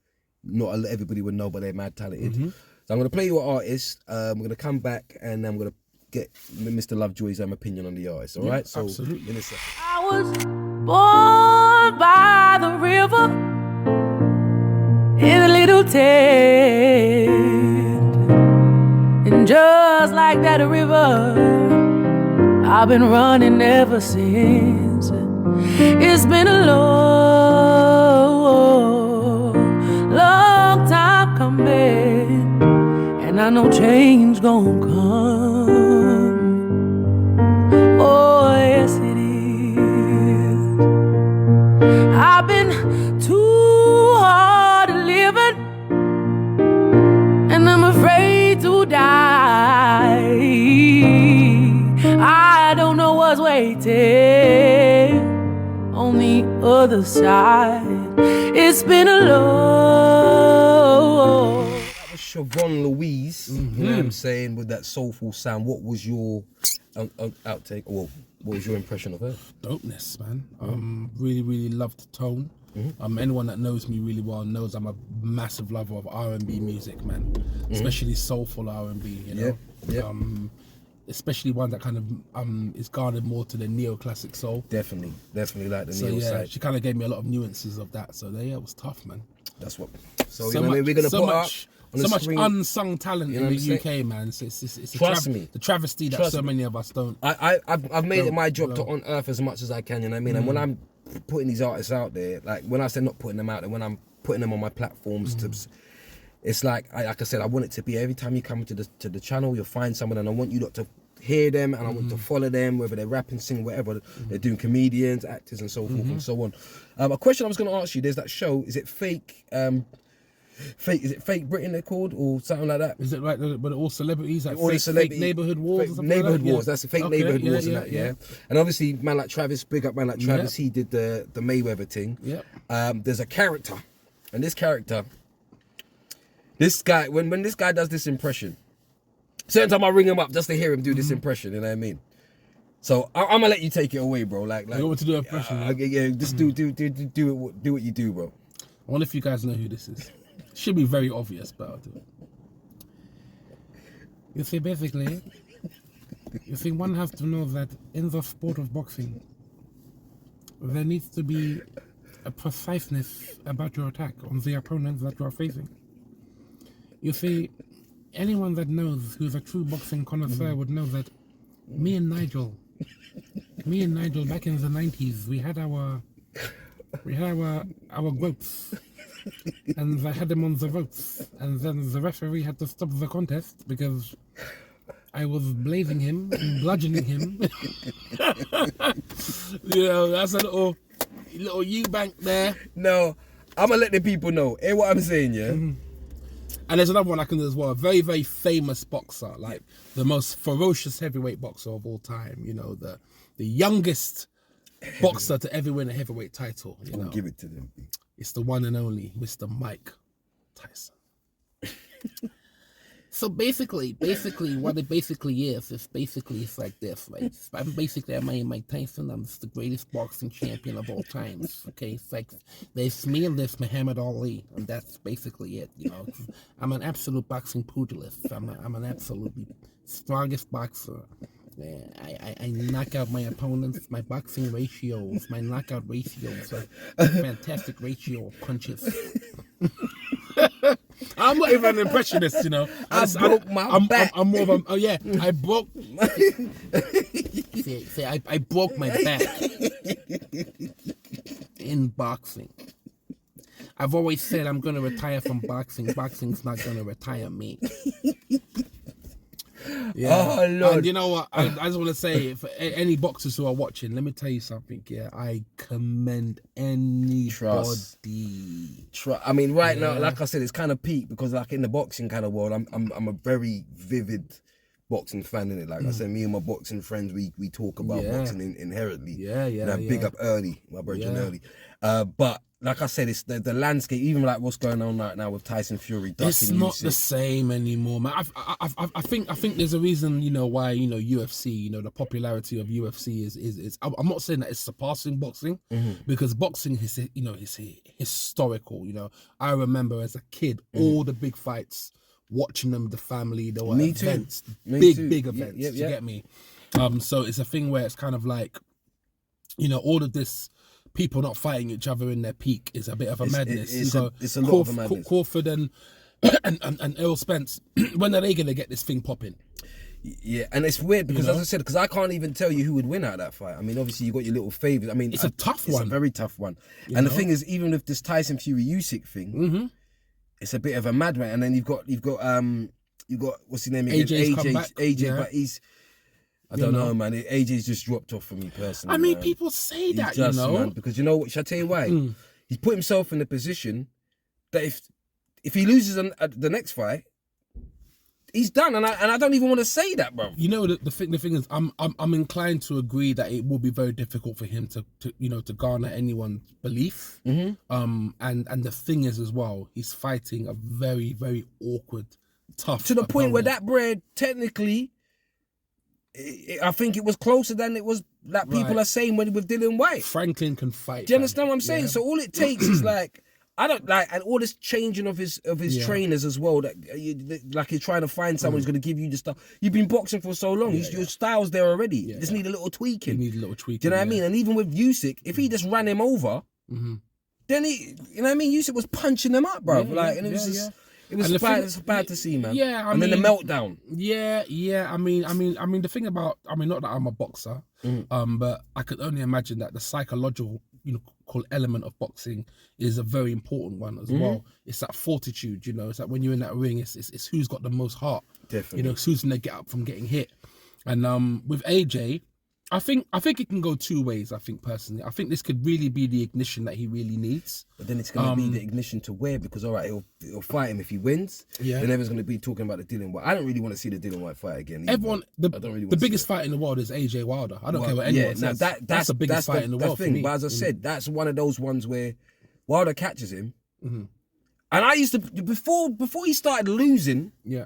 not everybody would know, but they're mad talented. So I'm gonna play you an artist. I'm gonna come back and I'm gonna get Mr. Lovejoy's opinion on the artist, all right? So, absolutely. In a second. I was born by the river in a little tent, and just like that river, I've been running ever since. It's been a long time coming, and I know change gon' come. Oh, yes it is. I've been too hard living, and I'm afraid to die. I don't know what's waiting on the other side. It's been a long. That was Siobhan Louise, you know what I'm saying, with that soulful sound. What was your outtake? Well, what was your impression of her? Dopeness, man. Really, really loved the tone. Anyone that knows me really well knows I'm a massive lover of R&B music, man. Especially soulful R&B, you know. Especially one that kind of is garnered more to the neoclassic soul. Definitely like the neo side. She kind of gave me a lot of nuances of that. So it was tough, man. That's what. So you know, we're gonna put up. So much unsung talent in the UK, man. It's Trust me. The travesty that so many of us don't. I've made it my job to unearth as much as I can, you know what I mean? And when I'm putting these artists out there, like when I say not putting them out there, when I'm putting them on my platforms to, it's like I said, I want it to be every time you come to the channel, you'll find someone, and I want you lot to hear them, and I want to follow them, whether they're rapping, singing, whatever they're doing, comedians, actors, and so forth and so on. A question I was going to ask you: there's that show. Is it fake? Is it Fake Britain they're called, or something like that? Is it like but all celebrities, like all fake neighborhood wars? Neighborhood wars. That's the fake neighborhood wars and that. Yeah. And obviously, man like Travis, big up man like Travis. He did the Mayweather thing. There's a character, and this character, this guy, when this guy does this impression, certain time I ring him up just to hear him do this impression. You know what I mean? So I'm gonna let you take it away, bro. Like you want to do an impression? Yeah, just do what you do, bro. I wonder if you guys know who this is. Should be very obvious, but I'll do it. You see, basically, one has to know that in the sport of boxing, there needs to be a preciseness about your attack on the opponent that you are facing. You see, anyone that knows who's a true boxing connoisseur would know that me and Nigel back in the 90s, we had our ropes, and I had them on the ropes, and then the referee had to stop the contest because I was blazing him and bludgeoning him. That's a little Eubank there. No, I'm gonna let the people know. Hear what I'm saying, yeah? And there's another one I can do as well. A very, very famous boxer, like the most ferocious heavyweight boxer of all time. The youngest boxer to ever win a heavyweight title. I'll give it to them. It's the one and only Mr. Mike Tyson. So basically, what it basically is it's like this, right? I'm Mike Tyson. I'm the greatest boxing champion of all times. Okay, it's like there's me and there's Muhammad Ali, and that's basically it. I'm an absolute boxing pugilist. I'm an absolutely strongest boxer. I knock out my opponents. My boxing ratios, my knockout ratios, a fantastic ratio of punches. I'm not even an impressionist, I broke my back. I'm more of a, I broke. I broke my back in boxing. I've always said I'm going to retire from boxing. Boxing's not going to retire me. Yeah. Oh, Lord. And you know what? I just want to say, for any boxers who are watching, let me tell you something. Yeah, I commend anybody. I mean, right now, like I said, it's kind of peak because, like, in the boxing kind of world, I'm a very vivid boxing fan in it. Like I said, me and my boxing friends, we talk about boxing inherently. Big up Early, my brother Early. But like I said, it's the landscape, even like what's going on right now with Tyson Fury. It's not the same anymore, man. I think there's a reason, why UFC, the popularity of UFC is. I'm not saying that it's surpassing boxing, because boxing is is historical. I remember as a kid all the big fights, watching them with the family. There were events, big events. You get me? So it's a thing where it's kind of like, all of this. People not fighting each other in their peak is a bit of a madness. It's a lot of a madness. Crawford and Errol Spence, when are they going to get this thing popping? Yeah, and it's weird because, as I said, because I can't even tell you who would win out of that fight. I mean, obviously you got your little favourites. I mean, it's a tough one. It's a very tough one. And the thing is, even with this Tyson Fury Usyk thing, it's a bit of a mad one. And then you've got what's his name again? AJ, but he's. I don't know, man. AJ's just dropped off for me personally. I mean, man. people say He's that, just, man, because what? Shall I tell you why? He's put himself in a position that if he loses the next fight, he's done. And I don't even want to say that, bro. The thing is, I'm inclined to agree that it will be very difficult for him to garner anyone's belief. And the thing is as well, he's fighting a very, very awkward, tough to the opponent. point where that bread technically. I think it was closer than it was like people are saying with Dylan White. Franklin can fight. Do you understand what I'm saying? So all it takes is like, I don't like, and all this changing of his trainers as well. That like you're trying to find someone who's going to give you the stuff. You've been boxing for so long. Your style's there already. You just need a little tweaking. You need a little tweaking. Do you know what I mean? And even with Usyk, if he just ran him over, then he, you know what I mean? Usyk was punching him up, bro. And it was just. It was bad to see, man. Yeah, then the meltdown. Yeah. I mean, the thing about, not that I'm a boxer, but I could only imagine that the psychological, element of boxing is a very important one as well. It's that fortitude, It's like when you're in that ring, it's who's got the most heart. Definitely. It's who's gonna get up from getting hit. And with AJ, I think it can go two ways. I think personally, I think this could really be the ignition that he really needs. But then it's going to be the ignition to where? Because all right, he'll fight him if he wins. Yeah. Then everyone's going to be talking about the Dylan White. I don't really want to see the Dylan White fight again. The biggest fight in the world is AJ Wilder. I don't care what anyone says. That's the biggest fight in the world for me. But as I said, that's one of those ones where Wilder catches him. And I used to before he started losing. Yeah.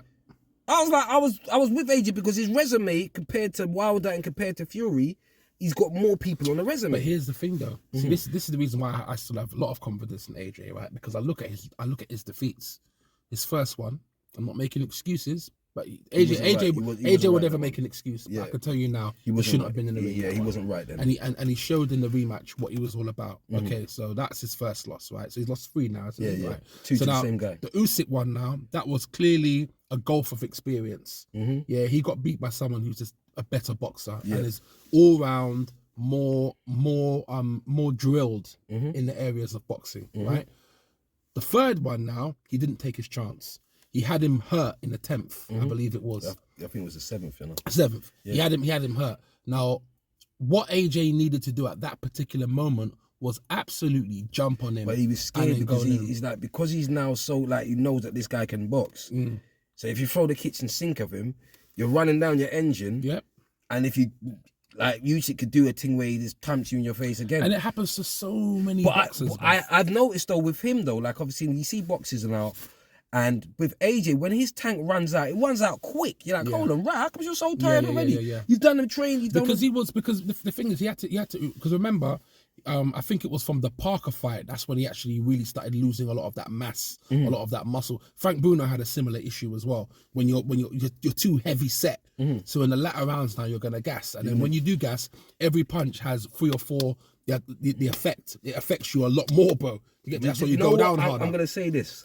I was like, I was with AJ because his resume compared to Wilder and compared to Fury, he's got more people on the resume. But here's the thing, though. See, this is the reason why I still have a lot of confidence in AJ, right? Because I look at his defeats. His first one, I'm not making excuses, But wasn't right. AJ He wasn't would right never then. make an excuse. Yeah. I can tell you now, He he shouldn't right. have been in the ring. Yeah, that he one. wasn't right then. And he showed in the rematch what he was all about. Okay, so that's his first loss, right? So he's lost 3 now. Yeah, yeah. Right? 2 so to the now, same guy. The Usyk one now, that was clearly a gulf of experience. Yeah, he got beat by someone who's just a better boxer and is all round more drilled in the areas of boxing, right? The third one now, he didn't take his chance. He had him hurt in the 10th, I believe it was. I think it was the 7th, you know. 7th. Yeah. He had him hurt. Now, what AJ needed to do at that particular moment was absolutely jump on him. But he was and scared then because go in. he's like, because he's now so like, he knows that this guy can box. So if you throw the kitchen sink of him, you're running down your engine. Yep. And if you, like, Usyk could do a thing where he just pumps you in your face again. And it happens to so many But boxers. I've noticed though with him though, like obviously you see boxers now, and with AJ, when his tank runs out, it runs out quick. You're like, hold on, right? How come you're so tired already? Yeah. You've done the train. You've done because the thing is he had to because remember, I think it was from the Parker fight. That's when he actually really started losing a lot of that mass, a lot of that muscle. Frank Bruno had a similar issue as well. When you're too heavy set, so in the latter rounds now you're gonna gas, and then when you do gas, every punch has 3 or 4. The effect, it affects you a lot more, bro. That's when you go down harder. I'm gonna say this.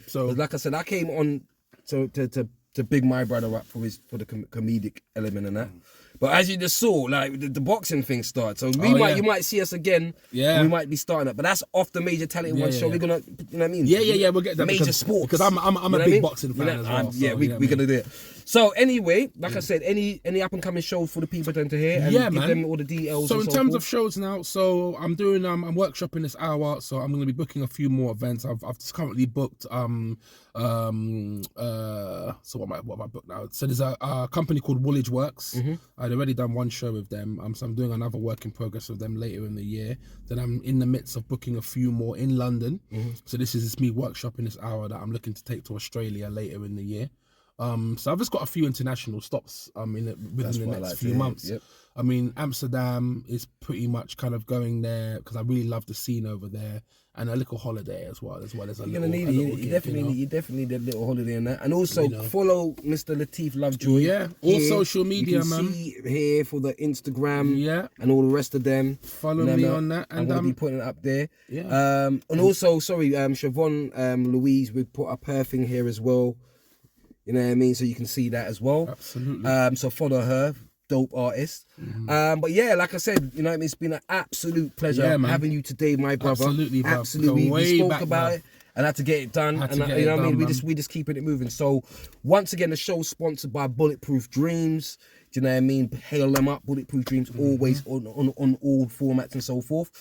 So, like I said, I came on to big my brother up for the comedic element and that. But as you just saw, like the boxing thing started. So you might see us again. Yeah. We might be starting it. But that's off the Major Talent One show. We're gonna, you know what I mean? Yeah. We'll get that major sports. because I'm a big boxing fan as well. We're gonna do it. So anyway, like I said, any up and coming shows for the people to hear and give them all the details. So and in terms forth. of shows now, so I'm doing I'm workshopping this hour, so I'm gonna be booking a few more events. I've just currently booked so what am I booked now? So there's a company called Woolwich Works. I'd already done one show with them. So I'm doing another work in progress with them later in the year. Then I'm in the midst of booking a few more in London. So this is me workshopping this hour that I'm looking to take to Australia later in the year. So I've just got a few international stops within the next few months. Yep. I mean, Amsterdam is pretty much kind of going there because I really love the scene over there, and a little holiday as well as a You're little. gonna need it. You definitely need a little holiday in that, and also You know. follow Mr. Lateef Lovejoy. Yeah, all here. social media, you can man. See here for the Instagram. Yeah. and all the rest of them. Follow me on that, I'm and gonna be putting it up there. Yeah. And also, sorry, Siobhan Louise, we put up her thing here as well. You know what I mean? So you can see that as well. Absolutely. So follow her. Dope artist. But yeah, like I said, you know what I mean? It's been an absolute pleasure having you today, my brother. Absolutely, bro. Absolutely. Go way We spoke back, about man. it and had to get it done. Had And to get you it know what I mean? done, We just keeping it moving. So once again, the show's sponsored by Bulletproof Dreams. Do you know what I mean? Hail them up, Bulletproof Dreams, always on all formats and so forth.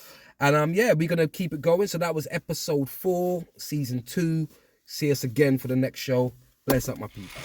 And yeah, we're gonna keep it going. So that was episode 4, season 2. See us again for the next show. Bless up, my people.